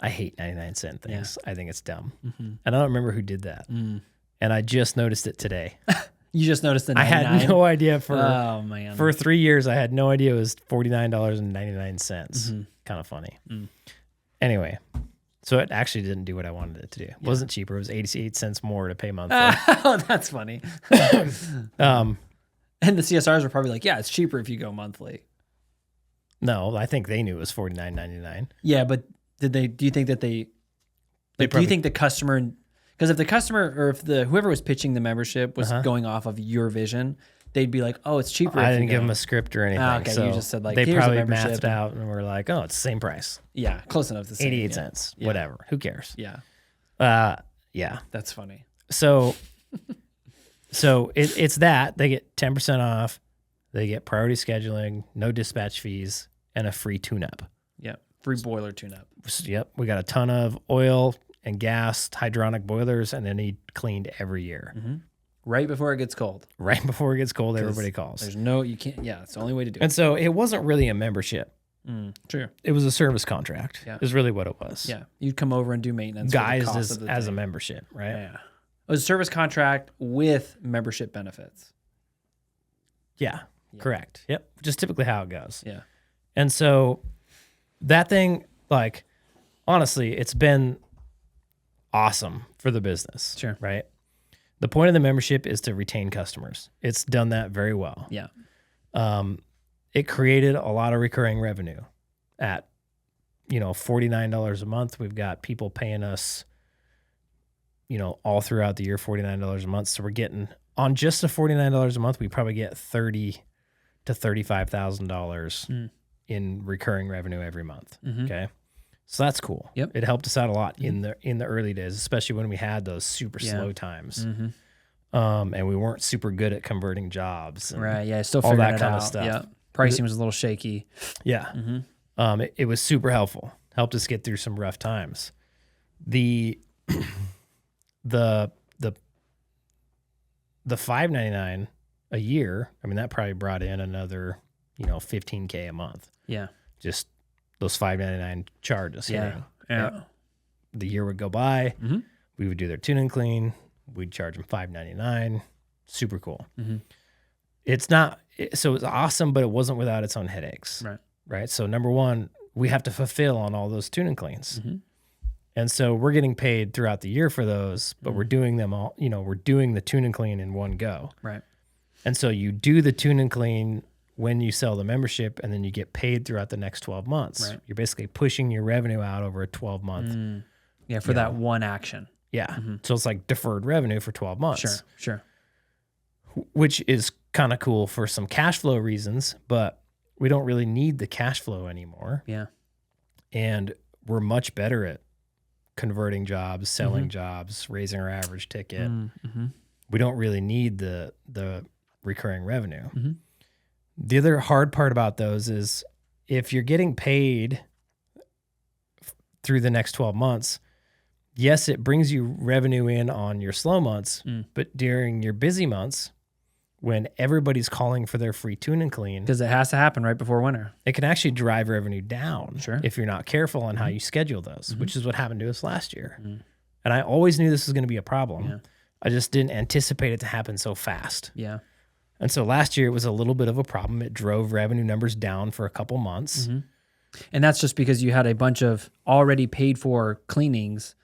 I hate 99-cent things. I think it's dumb. And I don't remember who did that. And I just noticed it today. You just noticed the I 99? had no idea Oh, man. for 3 years. I had no idea it was $49.99. Kind of funny. Anyway, so it actually didn't do what I wanted it to do. It wasn't cheaper. It was 88 cents more to pay monthly. Oh, that's funny. And the CSRs are probably like, yeah, it's cheaper if you go monthly. No, I think they knew it was $49.99. Yeah, but do you think that do you think the customer, because if the customer or if whoever was pitching the membership was going off of your vision, they'd be like, oh, it's cheaper. I didn't give them a script or anything. Okay, so you just said like, they here's probably a membership. mathed out and were like, oh, it's the same price. Yeah, close enough. The same. 88 cents, whatever. Who cares? Yeah. Yeah. That's funny. So it's that they get 10% off, they get priority scheduling, no dispatch fees, and a free tune-up. Yep. Free boiler tune-up. Yep. We got a ton of oil and gas hydronic boilers, and they need cleaned every year. Right before it gets cold. Right before it gets cold, everybody calls. You can't. Yeah, it's the only way to do it. And so it wasn't really a membership. True. It was a service contract. Yeah. Is really what it was. Yeah, you'd come over and do maintenance. Guised as a membership, right? Yeah. It was a service contract with membership benefits. Yeah. Correct. Yep. Just typically how it goes. Yeah. And so that thing, like, honestly, it's been awesome for the business. Sure. Right. The point of the membership is to retain customers. It's done that very well. Yeah. It created a lot of recurring revenue at, $49 a month. We've got people paying us, all throughout the year, $49 a month. So we're getting on just the $49 a month, we probably get $30,000 to $35,000 in recurring revenue every month. Okay. So that's cool. Yep. It helped us out a lot in the early days, especially when we had those super slow times. And we weren't super good at converting jobs. And right. Yeah. Still all figuring that it kind out. of stuff. Yeah. Pricing was a little shaky. Yeah. It was super helpful. Helped us get through some rough times. The $5.99 a year, I mean, that probably brought in another, $15K a month. Yeah. Just those $5.99 charges. Yeah. Yeah. The year would go by. We would do their tune and clean. We'd charge them $5.99. Super cool. It's awesome, but it wasn't without its own headaches. Right. So number one, we have to fulfill on all those tune and cleans. And so we're getting paid throughout the year for those, but we're doing them all, we're doing the tune and clean in one go. Right. And so you do the tune and clean when you sell the membership, and then you get paid throughout the next 12 months. Right. You're basically pushing your revenue out over a 12-month. Yeah, for that one action. Yeah. So it's like deferred revenue for 12 months. Sure. Which is kind of cool for some cash flow reasons, but we don't really need the cash flow anymore. Yeah. And we're much better at converting jobs, selling jobs, raising our average ticket. We don't really need the recurring revenue. The other hard part about those is if you're getting paid through the next 12 months, yes, it brings you revenue in on your slow months, but during your busy months, when everybody's calling for their free tune and clean, because it has to happen right before winter, it can actually drive revenue down if you're not careful on how you schedule those, which is what happened to us last year. And I always knew this was going to be a problem. I just didn't anticipate it to happen so fast. Yeah. And so last year it was a little bit of a problem. It drove revenue numbers down for a couple months. And that's just because you had a bunch of already paid for cleanings,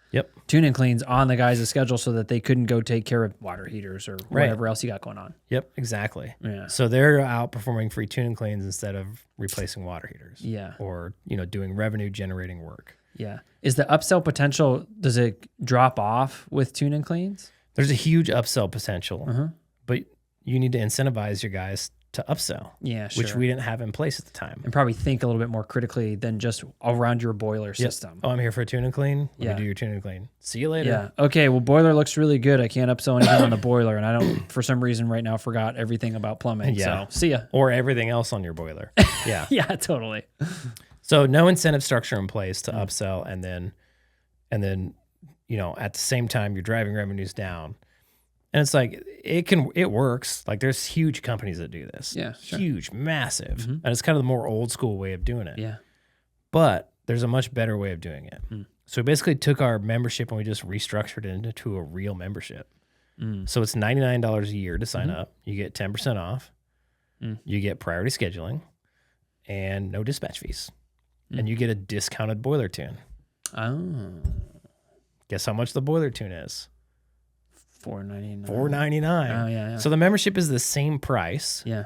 tune and cleans on the guys' schedule so that they couldn't go take care of water heaters or whatever else you got going on. Yep, exactly. Yeah. So they're outperforming free tune and cleans instead of replacing water heaters. Yeah. Or, doing revenue generating work. Yeah. Is the upsell potential, does it drop off with tune and cleans? There's a huge upsell potential, but you need to incentivize your guys to upsell. Yeah, sure. Which we didn't have in place at the time. And probably think a little bit more critically than just around your boiler system. Oh, I'm here for a tune and clean. Let me do your tune and clean. See you later. Yeah. Okay. Well, boiler looks really good. I can't upsell anything on the boiler, and I don't, for some reason, right now, forgot everything about plumbing. Yeah. So see ya. Or everything else on your boiler. Yeah. Yeah. Totally. So no incentive structure in place to upsell, and then at the same time you're driving revenues down. And it's like it works. Like there's huge companies that do this. Yeah, sure. Huge, massive. And it's kind of the more old school way of doing it. Yeah. But there's a much better way of doing it. So we basically took our membership and we just restructured it into a real membership. So it's $99 a year to sign up. You get 10% off. You get priority scheduling and no dispatch fees. And you get a discounted boiler tune. Oh. Guess how much the boiler tune is? $4.99. $4.99. Oh, yeah. So the membership is the same price. Yeah.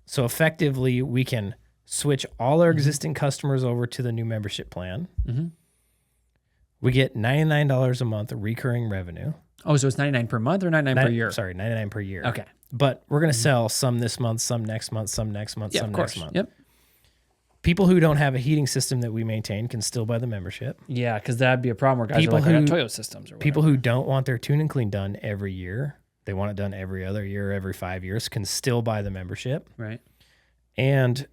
So effectively, we can switch all our existing customers over to the new membership plan. We get $99 a month of recurring revenue. Oh, so it's $99 per month or $99 per year? Sorry, $99 per year. Okay. But we're going to sell some this month, some next month, some next month, some next month. Yep. People who don't have a heating system that we maintain can still buy the membership. Yeah, because that'd be a problem where guys People are like, I got who- Toyo systems or whatever. People who don't want their tune and clean done every year, they want it done every other year, every 5 years, can still buy the membership. Right. And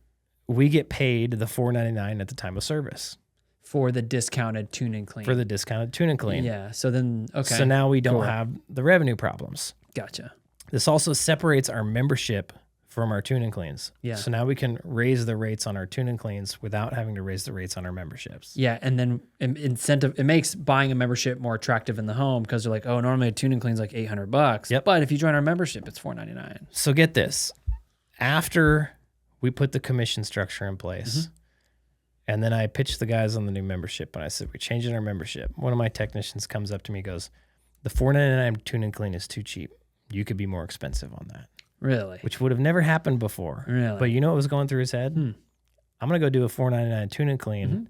we get paid the $4.99 at the time of service For the discounted tune and clean. for the discounted tune and clean. Yeah. So then, okay. So now we don't Cool. have the revenue problems. Gotcha. This also separates our membership from our tune and cleans. Yeah. So now we can raise the rates on our tune and cleans without having to raise the rates on our memberships. Yeah. And then incentive, it makes buying a membership more attractive in the home because they're like, oh, normally a tune and clean's like $800. Yep. But if you join our membership, it's $4.99. So get this. After we put the commission structure in place, and then I pitched the guys on the new membership, and I said, we're changing our membership. One of my technicians comes up to me and goes, the $4.99 tune and clean is too cheap. You could be more expensive on that. Really? Which would have never happened before. Really? But you know what was going through his head? I'm going to go do a $4.99 tune and clean.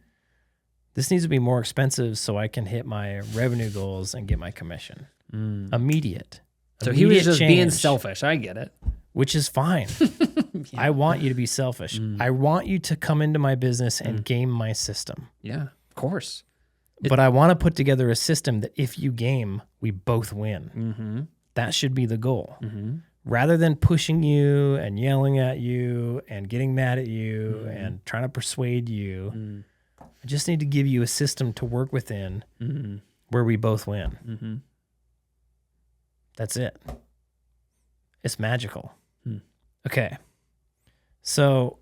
This needs to be more expensive so I can hit my revenue goals and get my commission. Immediate. So he was Immediate just being change, selfish. I get it. which is fine. I want you to be selfish. I want you to come into my business and game my system. Yeah, of course. But I want to put together a system that if you game, we both win. That should be the goal. Rather than pushing you and yelling at you and getting mad at you and trying to persuade you, I just need to give you a system to work within where we both win. That's it. It's magical. Okay. So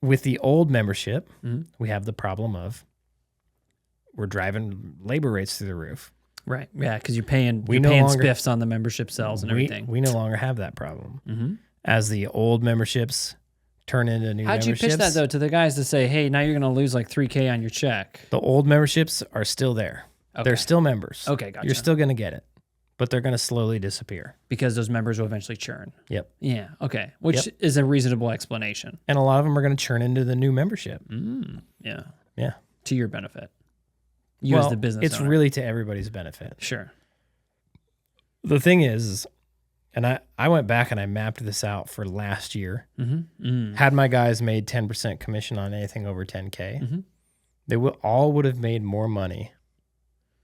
with the old membership, we have the problem of we're driving labor rates through the roof. Right. Yeah, because you're paying no longer- spiffs on the membership sales and everything. We no longer have that problem. As the old memberships turn into new How'd you memberships. pitch that, though, to the guys to say, hey, now you're going to lose like $3K on your check? The old memberships are still there. Okay. They're still members. Okay, gotcha. You're still going to get it, but they're going to slowly disappear. Because those members will eventually churn. Yep. Yeah, okay. Which is a reasonable explanation. And a lot of them are going to churn into the new membership. Yeah. Yeah. To your benefit. You as the business it's owner. really to everybody's benefit. Sure. The thing is, and I went back and I mapped this out for last year. Had my guys made 10% commission on anything over 10K, they would have made more money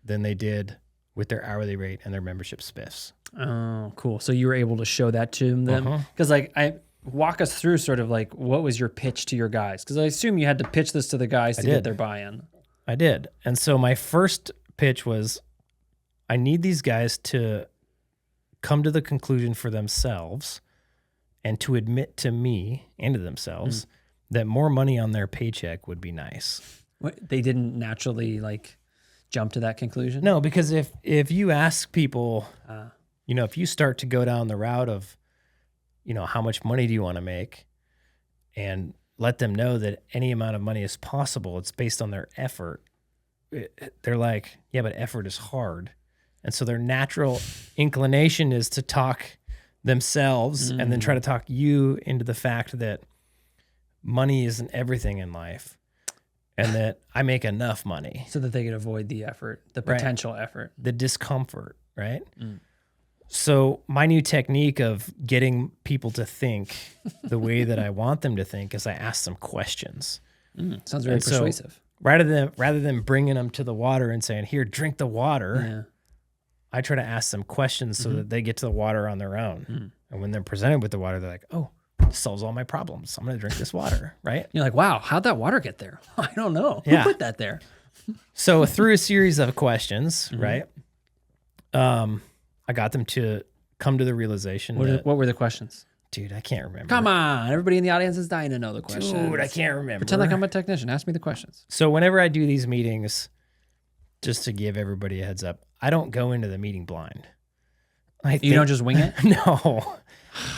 than they did with their hourly rate and their membership spiffs. Oh, cool. So you were able to show that to them? Because walk us through sort of like what was your pitch to your guys? Because I assume you had to pitch this to the guys to get their buy-in. I did. And so my first pitch was, I need these guys to come to the conclusion for themselves and to admit to me and to themselves that more money on their paycheck would be nice. What, they didn't naturally like jump to that conclusion? No, because if you ask people, if you start to go down the route of, how much money do you want to make, and let them know that any amount of money is possible, it's based on their effort. They're like, yeah, but effort is hard. And so their natural inclination is to talk themselves and then try to talk you into the fact that money isn't everything in life and that I make enough money. So that they could avoid the effort, the potential effort. The discomfort, right? So my new technique of getting people to think the way that I want them to think is I ask them questions. Sounds very And so persuasive. rather than bringing them to the water and saying, here, drink the water, I try to ask them questions so that they get to the water on their own. And when they're presented with the water, they're like, oh, this solves all my problems. I'm going to drink this water, right? You're like, wow, how'd that water get there? I don't know. Yeah. Who put that there? So through a series of questions, right, I got them to come to the realization that, What were the questions? dude, I can't remember. Come on. Everybody in the audience is dying to know the questions. Dude, I can't remember. Pretend like I'm a technician. Ask me the questions. So whenever I do these meetings just to give everybody a heads up, I don't go into the meeting blind. You don't just wing it? No.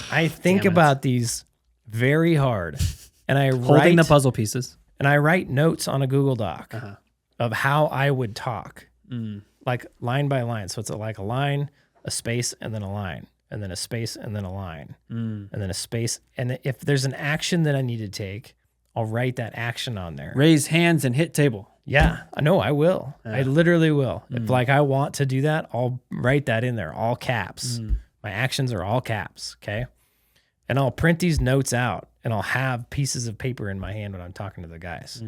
I think about these very hard, and I Holding the puzzle pieces. And I write notes on a Google Doc of how I would talk, like line by line. So it's like a line, a space, and then a line, and then a space, and then a line, and then a space. And if there's an action that I need to take, I'll write that action on there. Raise hands and hit table. Yeah, I know I will. I literally will. If like I want to do that, I'll write that in there, all caps. My actions are all caps, okay? And I'll print these notes out, and I'll have pieces of paper in my hand when I'm talking to the guys.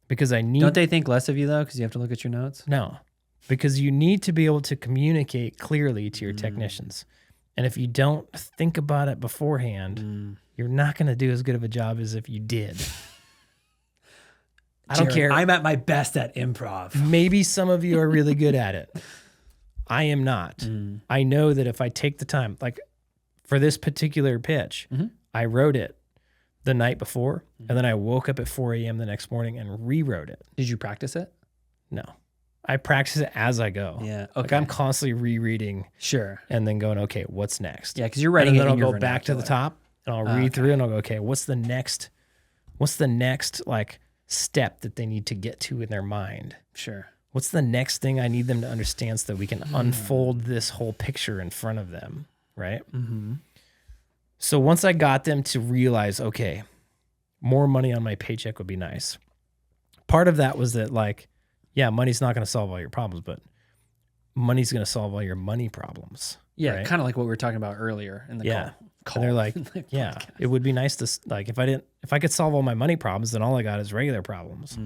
Because I need... Don't they think less of you, though, because you have to look at your notes? No, because you need to be able to communicate clearly to your technicians. And if you don't think about it beforehand, you're not going to do as good of a job as if you did. I don't care. I'm at my best at improv. Maybe some of you are really good at it. I am not. I know that if I take the time, like for this particular pitch, I wrote it the night before, and then I woke up at 4 a.m. the next morning and rewrote it. Did you practice it? No. I practice it as I go. Yeah. Okay. Like I'm constantly rereading. Sure. And then going, okay, what's next? Yeah, because you're writing and then it in I'll your go back to the top and I'll read through and I'll go, okay, what's the next like step that they need to get to in their mind? Sure. What's the next thing I need them to understand so that we can unfold this whole picture in front of them, right? So once I got them to realize, okay, more money on my paycheck would be nice. Part of that was that like, yeah, money's not going to solve all your problems, but money's going to solve all your money problems. Yeah, right? kind of like what we were talking about earlier in the call. And they're like, yeah, it would be nice to like if I could solve all my money problems, then all I got is regular problems.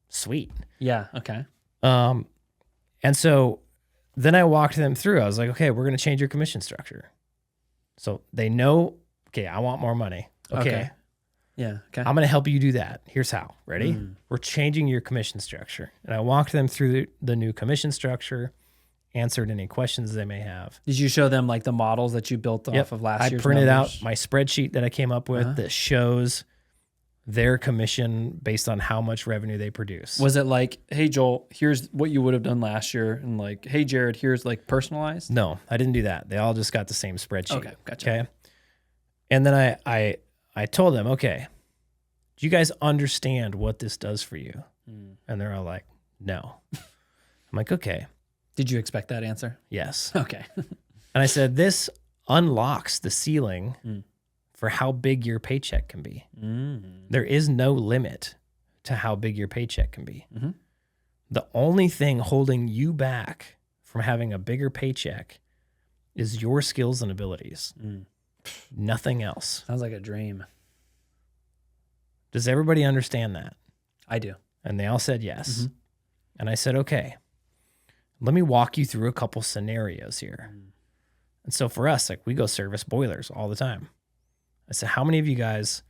Sweet. Yeah. Okay. And so then I walked them through. I was like, okay, we're going to change your commission structure. So they know, okay, I want more money. Okay. Yeah. Okay. I'm going to help you do that. Here's how. Ready? We're changing your commission structure. And I walked them through the new commission structure, answered any questions they may have. Did you show them like the models that you built off of last year's I printed numbers? out my spreadsheet that I came up with that shows their commission based on how much revenue they produce. Was it like, hey, Joel, here's what you would have done last year? And like, hey, Jared, here's like personalized? No, I didn't do that. They all just got the same spreadsheet. Okay, gotcha. Okay. And then I told them, okay, do you guys understand what this does for you? And they're all like, no. I'm like, okay. Did you expect that answer? Yes. Okay. And I said, this unlocks the ceiling for how big your paycheck can be. There is no limit to how big your paycheck can be. The only thing holding you back from having a bigger paycheck is your skills and abilities. Nothing else. Sounds like a dream. Does everybody understand that? I do. And they all said yes. And I said, okay, let me walk you through a couple scenarios here. And so for us, like we go service boilers all the time. I said, how many of you guys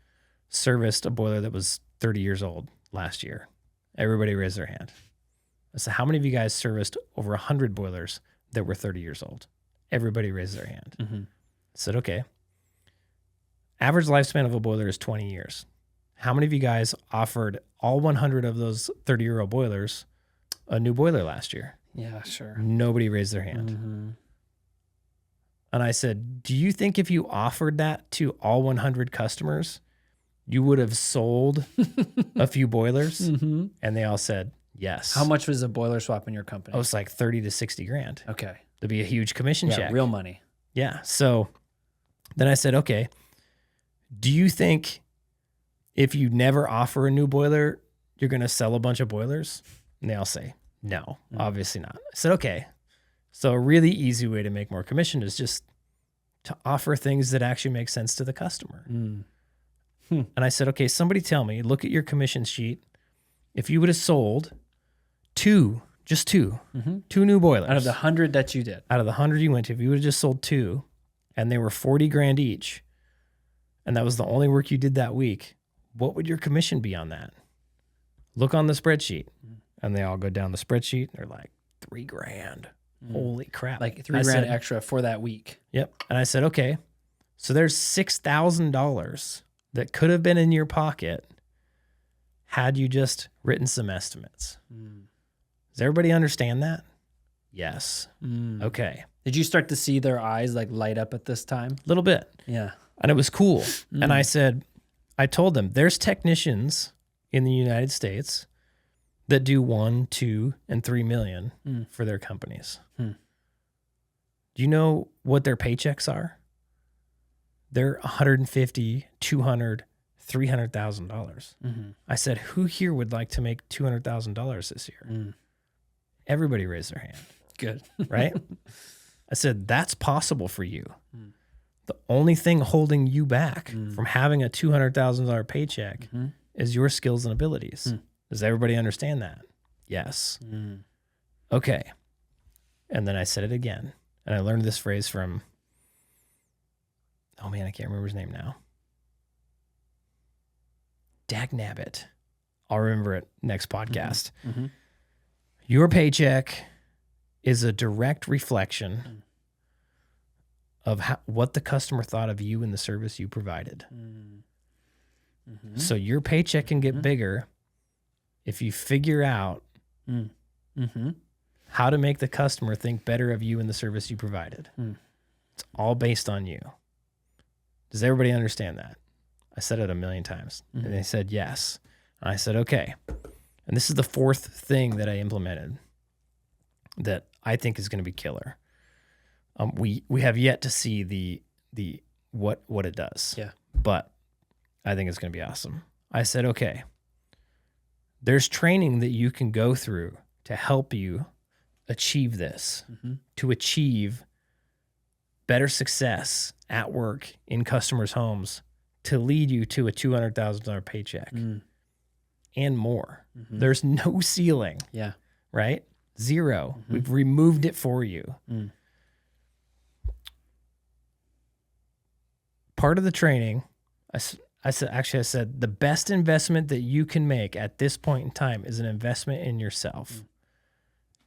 serviced a boiler that was 30 years old last year? Everybody raised their hand. I said, how many of you guys serviced over 100 boilers that were 30 years old? Everybody raised their hand. I said, okay. Average lifespan of a boiler is 20 years. How many of you guys offered all 100 of those 30-year-old boilers a new boiler last year? Yeah, sure. Nobody raised their hand. And I said, do you think if you offered that to all 100 customers, you would have sold a few boilers? And they all said, yes. How much was a boiler swap in your company? Oh, it's like 30 to 60 grand. Okay. That'd be a huge commission check. Real money. Yeah. So then I said, okay, do you think if you never offer a new boiler, you're going to sell a bunch of boilers? And they all say, no, obviously not. I said, okay. So a really easy way to make more commission is just to offer things that actually make sense to the customer. And I said, okay, somebody tell me, look at your commission sheet. If you would have sold two new boilers. Out of the 100 that you did. Out of the 100 you went to, if you would have just sold two and they were 40 grand each, and that was the only work you did that week, what would your commission be on that? Look on the spreadsheet. And they all go down the spreadsheet. They're like, 3 grand. Holy crap. Like 3 grand extra for that week. Yep. And I said, okay, so there's $6,000 that could have been in your pocket had you just written some estimates. Does Does everybody understand that? Yes. Okay. Did you start to see their eyes like light up at this time? A little bit. Yeah. And it was cool. And I told them, there's technicians in the United States that do 1, 2, and 3 million for their companies. Do you know what their paychecks are? They're $150, $200, $300,000. I said, who here would like to make $200,000 this year? Everybody raised their hand. Good. Right? I said, that's possible for you. The only thing holding you back from having a $200,000 paycheck is your skills and abilities. Does everybody understand that? Yes. Okay. And then I said it again. And I learned this phrase from, oh man, I can't remember his name now. Dagnabbit. I'll remember it next podcast. Your paycheck is a direct reflection of what the customer thought of you and the service you provided. So your paycheck can get bigger if you figure out how to make the customer think better of you and the service you provided. It's all based on you. Does everybody understand that? I said it 1,000,000 times. And they said yes. And I said, okay. And this is the 4th thing that I implemented that I think is going to be killer. We have yet to see the what it does. Yeah. But I think it's going to be awesome. I said, okay, there's training that you can go through to help you achieve this, to achieve better success at work in customers' homes, to lead you to a $200,000 paycheck and more. There's no ceiling. Yeah. Right? 0. We've removed it for you. Part of the training, I said, the best investment that you can make at this point in time is an investment in yourself.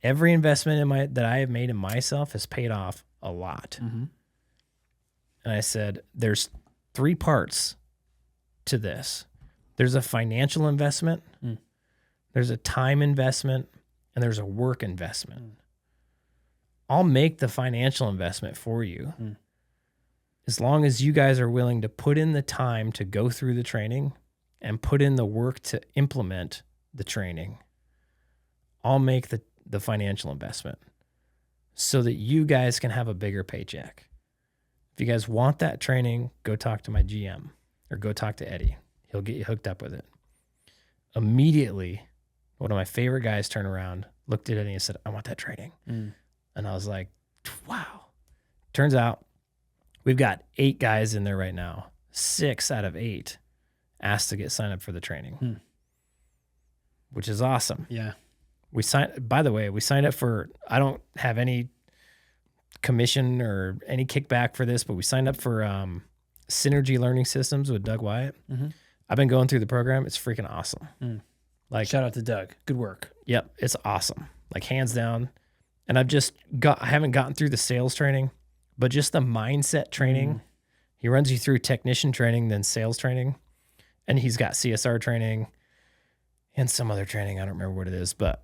Every investment that I have made in myself has paid off a lot. And I said, there's 3 parts to this. There's a financial investment, there's a time investment, and there's a work investment. I'll make the financial investment for you as long as you guys are willing to put in the time to go through the training and put in the work to implement the training. I'll make the financial investment so that you guys can have a bigger paycheck. If you guys want that training, go talk to my GM or go talk to Eddie. He'll get you hooked up with it. Immediately, one of my favorite guys turned around, looked at Eddie and said, I want that training. And I was like, wow. Turns out we've got 8 guys in there right now. 6 out of 8 asked to get signed up for the training, which is awesome. Yeah. By the way, we signed up for, I don't have any commission or any kickback for this, but we signed up for Synergy Learning Systems with Doug Wyatt. I've been going through the program. It's freaking awesome. Like, shout out to Doug. Good work. Yep. It's awesome. Like, hands down. And I haven't gotten through the sales training, but just the mindset training. He runs you through technician training, then sales training. And he's got CSR training and some other training. I don't remember what it is, but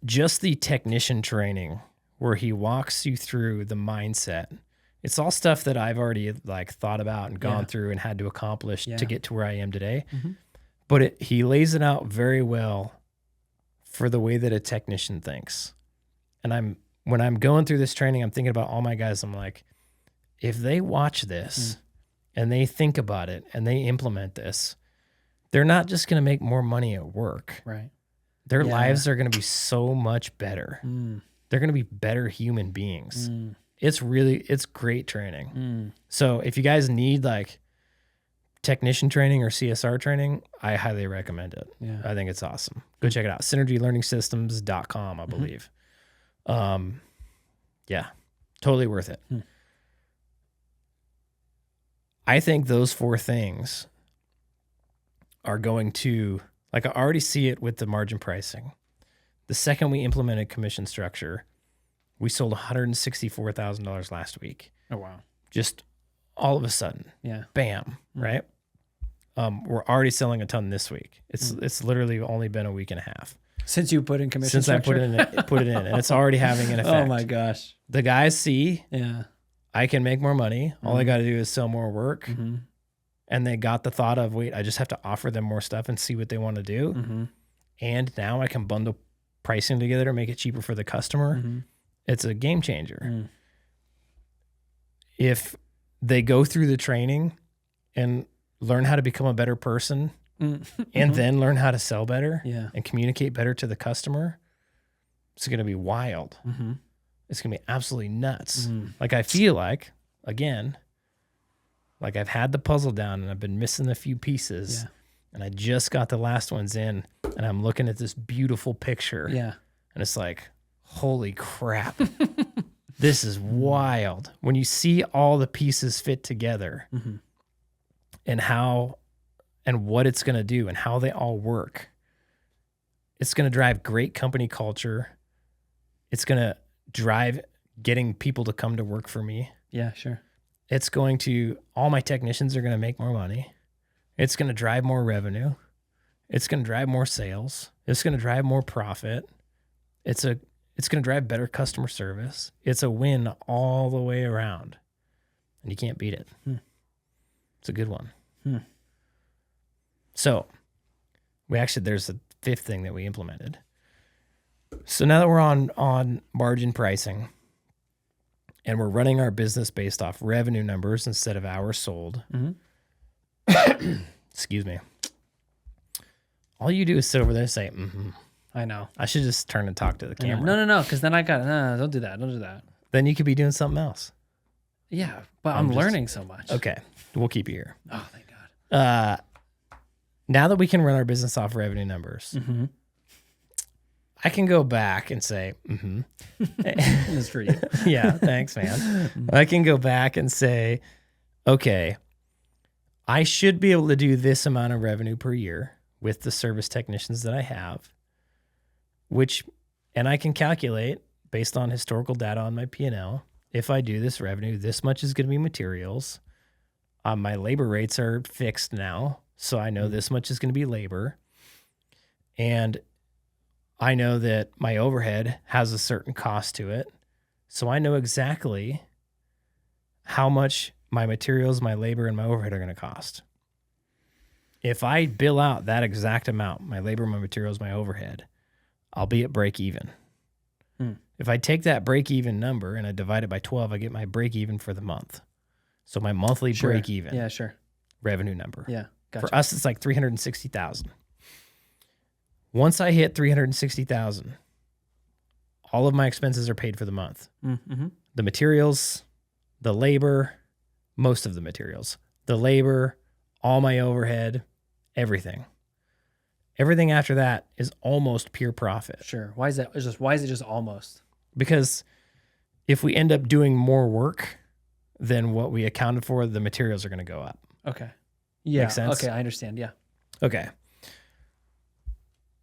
just the technician training where he walks you through the mindset. It's all stuff that I've already like thought about and gone through and had to accomplish to get to where I am today. But he lays it out very well for the way that a technician thinks. And when I'm going through this training, I'm thinking about all my guys. I'm like, if they watch this and they think about it and they implement this, they're not just going to make more money at work. Right. Their lives are going to be so much better. They're going to be better human beings. It's great training. So if you guys need like technician training or CSR training, I highly recommend it. Yeah. I think it's awesome. Go check it out. SynergyLearningsystems.com, I believe. Yeah, totally worth it. I think those 4 things are going to, like, I already see it with the margin pricing. The second we implemented commission structure, we sold $164,000 last week. Oh, wow. Just all of a sudden. Yeah. Bam. Right. We're already selling a ton this week. It's literally only been a week and a half. Since you put in commission since structure? I put it in, and it's already having an effect. Oh my gosh. The guys see Yeah. I can make more money. All I got to do is sell more work. Mm-hmm. And they got the thought of, wait, I just have to offer them more stuff and see what they want to do. Mm-hmm. And now I can bundle pricing together to make it cheaper for the customer. Mm-hmm. It's a game changer. If they go through the training and learn how to become a better person and then learn how to sell better and communicate better to the customer, it's going to be wild. Mm-hmm. It's going to be absolutely nuts. Like, I feel like, again, like I've had the puzzle down and I've been missing a few pieces and I just got the last ones in and I'm looking at this beautiful picture. Yeah. And it's like, holy crap. This is wild. When you see all the pieces fit together and how and what it's going to do and how they all work, it's going to drive great company culture. It's going to drive getting people to come to work for me. Yeah, sure. It's going to, all my technicians are going to make more money. It's going to drive more revenue. It's going to drive more sales. It's going to drive more profit. It's going to drive better customer service. It's a win all the way around. And you can't beat it. It's a good one. So there's a fifth thing that we implemented. So now that we're on margin pricing, and we're running our business based off revenue numbers instead of hours sold. Excuse me. All you do is sit over there and say, I know. I should just turn and talk to the camera. No. Because then don't do that. Don't do that. Then you could be doing something else. Yeah, but I'm learning so much. Okay. We'll keep you here. Oh, thank God. Now that we can run our business off revenue numbers, I can go back and say, That's for you. Yeah, thanks, man. I can go back and say, okay, I should be able to do this amount of revenue per year with the service technicians that I have, and I can calculate based on historical data on my P&L. If I do this revenue, this much is going to be materials. My labor rates are fixed now, so I know this much is going to be labor. And I know that my overhead has a certain cost to it. So I know exactly how much my materials, my labor, and my overhead are going to cost. If I bill out that exact amount, my labor, my materials, my overhead, I'll be at break even. If I take that break even number and I divide it by 12, I get my break even for the month. So my monthly break even revenue number. Yeah, gotcha. For us, it's like $360,000. Once I hit $360,000, all of my expenses are paid for the month. The materials, the labor, most of the materials, the labor, all my overhead, everything. Everything after that is almost pure profit. Sure. Why is that? Why is it just almost? Because if we end up doing more work than what we accounted for, the materials are going to go up. Okay. Yeah. Makes sense? Okay, I understand. Yeah. Okay.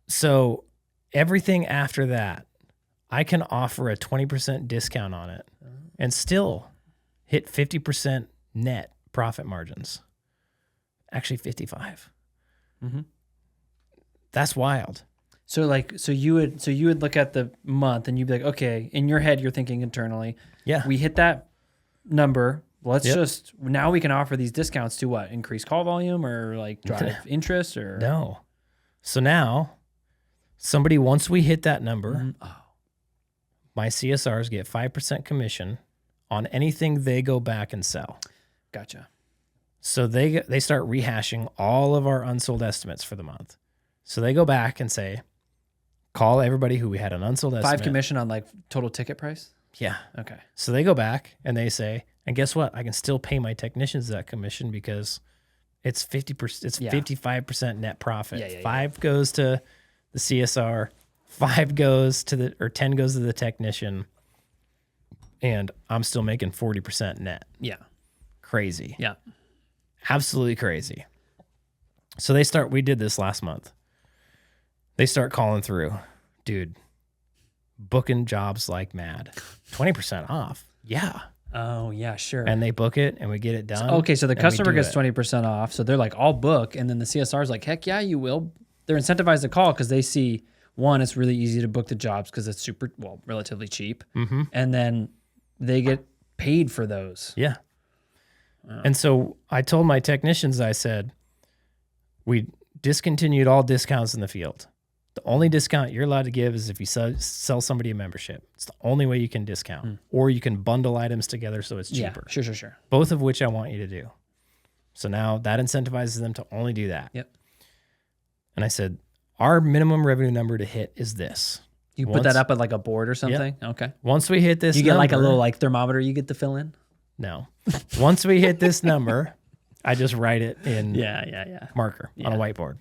So everything after that, I can offer a 20% discount on it and still hit 50% net profit margins. Actually 55. That's wild. So you would look at the month and you'd be like, okay, in your head, you're thinking internally, we hit that number. Let's just, now we can offer these discounts to what? Increase call volume or like drive interest or? No. So now once we hit that number, my CSRs get 5% commission on anything they go back and sell. Gotcha. So they start rehashing all of our unsold estimates for the month. So they go back and say, call everybody who we had an unsold estimate. 5 commission on like total ticket price? Yeah. Okay. So they go back and they say, and guess what? I can still pay my technicians that commission because it's 50%, it's 55% net profit. 5 goes to the CSR, 5 goes to 10 goes to the technician, and I'm still making 40% net. Yeah. Crazy. Yeah. Absolutely crazy. So we did this last month. They start calling through, dude, booking jobs like mad. 20% off. Yeah. Oh, yeah, sure. And they book it and we get it done. So the customer gets 20% off. So they're like, I'll book. And then the CSR is like, heck yeah, you will. They're incentivized to call because they see one, it's really easy to book the jobs because it's relatively cheap. Mm-hmm. And then they get paid for those. Yeah. And so I told my technicians, I said, we discontinued all discounts in the field. The only discount you're allowed to give is if you sell somebody a membership. It's the only way you can discount. Or you can bundle items together so it's cheaper. Yeah, sure. Both of which I want you to do. So now that incentivizes them to only do that. Yep. And I said, our minimum revenue number to hit is this. You put that up at like a board or something? Yep. Okay. Once we hit this you get number, like a little like thermometer you get to fill in? No. Once we hit this number, I just write it in marker on a whiteboard.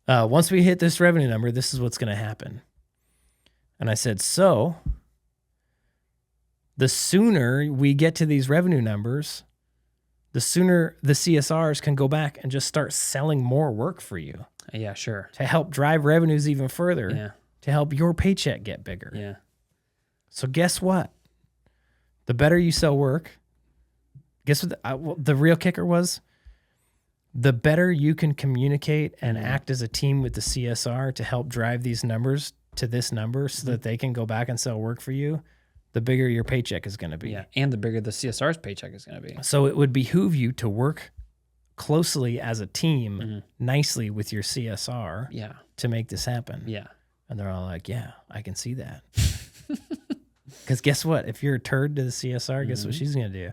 Yeah. Once we hit this revenue number, this is what's going to happen. And I said, so the sooner we get to these revenue numbers, the sooner the CSRs can go back and just start selling more work for you. Yeah, sure. To help drive revenues even further. Yeah. To help your paycheck get bigger. Yeah. So guess what? The better you sell work, guess what the real kicker was? The better you can communicate and act as a team with the CSR to help drive these numbers to this number so that they can go back and sell work for you, the bigger your paycheck is going to be. Yeah, and the bigger the CSR's paycheck is going to be. So it would behoove you to work closely as a team, nicely with your CSR to make this happen. Yeah. And they're all like, yeah, I can see that. Because guess what? If you're a turd to the CSR, guess what she's going to do?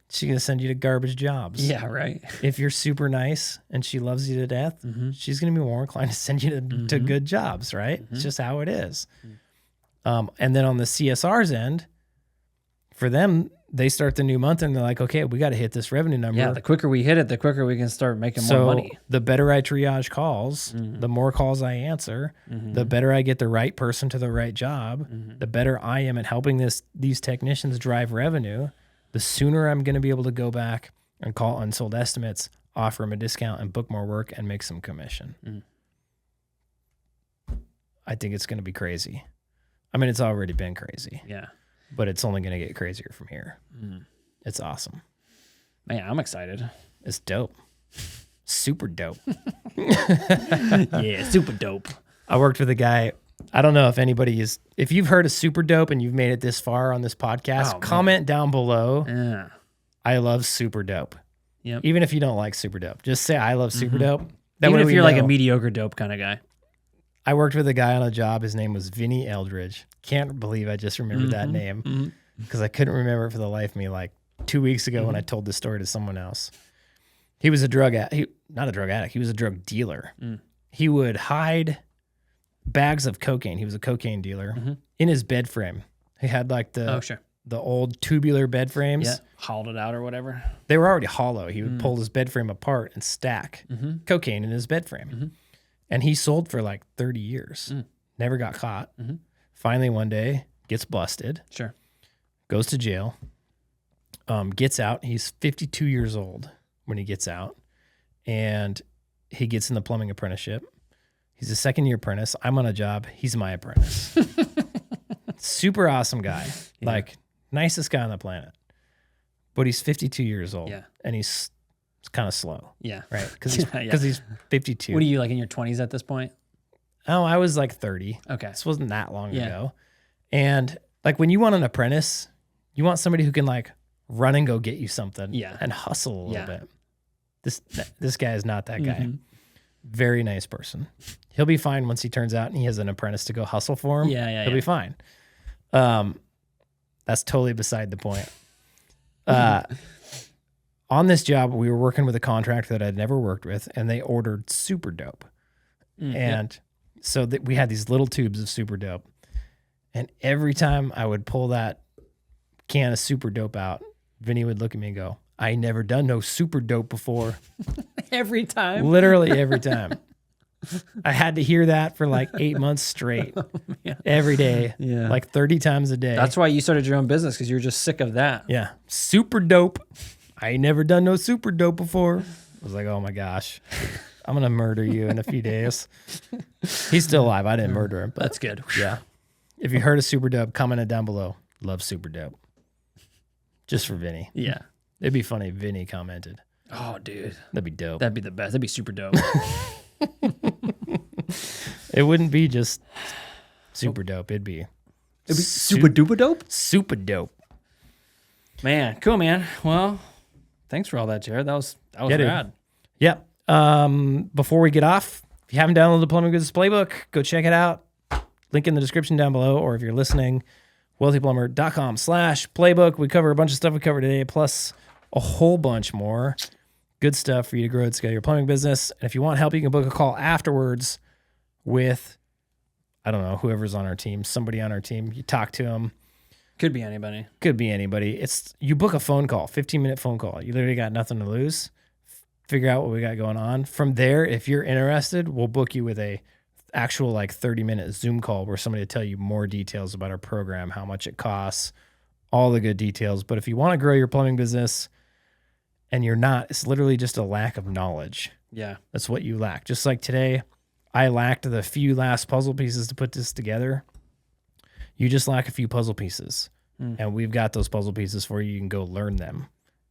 She's going to send you to garbage jobs. Yeah, right. If you're super nice and she loves you to death, she's going to be more inclined to send you to good jobs, right? It's just how it is. And then on the CSR's end, for them, they start the new month and they're like, okay, we got to hit this revenue number. Yeah, the quicker we hit it, the quicker we can start making more money. The better I triage calls, the more calls I answer, the better I get the right person to the right job, the better I am at helping these technicians drive revenue, the sooner I'm going to be able to go back and call unsold estimates, offer them a discount, and book more work and make some commission. I think it's going to be crazy. I mean, it's already been crazy. Yeah. But it's only going to get crazier from here. It's awesome. Man, I'm excited. It's dope. Super dope. Yeah, super dope. I worked with a guy. I don't know if you've heard of super dope and you've made it this far on this podcast, comment down below. Yeah. I love super dope. Yep. Even if you don't like super dope, just say I love super dope. Even if you're like a mediocre dope kind of guy. I worked with a guy on a job. His name was Vinny Eldridge. Can't believe I just remembered that name because I couldn't remember it for the life of me like 2 weeks ago when I told this story to someone else. He was a drug addict. Not a drug addict. He was a drug dealer. He would hide bags of cocaine. He was a cocaine dealer in his bed frame. He had like the old tubular bed frames. Yeah, hollowed it out or whatever. They were already hollow. He would pull his bed frame apart and stack cocaine in his bed frame. And he sold for like 30 years. Never got caught. Finally, one day, gets busted. Sure. Goes to jail. Gets out. He's 52 years old when he gets out. And he gets in the plumbing apprenticeship. He's a second-year apprentice. I'm on a job. He's my apprentice. Super awesome guy. Yeah. Like, nicest guy on the planet. But he's 52 years old. Yeah. And he's kind of slow. Yeah. Right? Because he's 52. What are you, like in your 20s at this point? Oh, I was like 30. Okay. This wasn't that long ago. And like when you want an apprentice, you want somebody who can like run and go get you something and hustle a little bit. This guy is not that guy. Very nice person. He'll be fine once he turns out and he has an apprentice to go hustle for him. He'll be fine. That's totally beside the point. On this job, we were working with a contractor that I'd never worked with, and they ordered super dope. So we had these little tubes of super dope. And every time I would pull that can of super dope out, Vinny would look at me and go, I ain't never done no super dope before. Every time? Literally every time. I had to hear that for like 8 months straight. Every day. Yeah. Like 30 times a day. That's why you started your own business, because you were just sick of that. Yeah. Super dope. I ain't never done no super dope before. I was like, oh my gosh. I'm going to murder you in a few days. He's still alive. I didn't murder him. But that's good. Yeah. If you heard of super dope, comment it down below. Love super dope. Just for Vinny. Yeah. It'd be funny if Vinny commented. Oh, dude. That'd be dope. That'd be the best. That'd be super dope. It wouldn't be just super dope. It'd be super duper dope. super dope. Man, cool, man. Well, thanks for all that, Jared. That was dude. rad. Yep. Before we get off, if you haven't downloaded the Plumbing Business Playbook, go check it out. Link in the description down below, or if you're listening, wealthyplumber.com/playbook. We cover a bunch of stuff we covered today, plus a whole bunch more good stuff for you to grow and scale your plumbing business. And if you want help, you can book a call afterwards with, I don't know, whoever's on our team, somebody on our team. You talk to them. Could be anybody. Could be anybody. You book a phone call, 15-minute phone call. You literally got nothing to lose. Figure out what we got going on. From there, if you're interested, we'll book you with a actual 30-minute Zoom call where somebody will tell you more details about our program, how much it costs, all the good details. But if you want to grow your plumbing business and you're not, it's literally just a lack of knowledge. Yeah. That's what you lack. Just like today, I lacked the few last puzzle pieces to put this together. You just lack a few puzzle pieces. And we've got those puzzle pieces for you. You can go learn them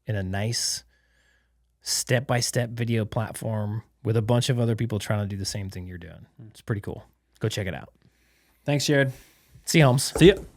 in a nice step-by-step video platform with a bunch of other people trying to do the same thing you're doing. It's pretty cool. Go check it out. Thanks, Jared. See you, Holmes. See ya.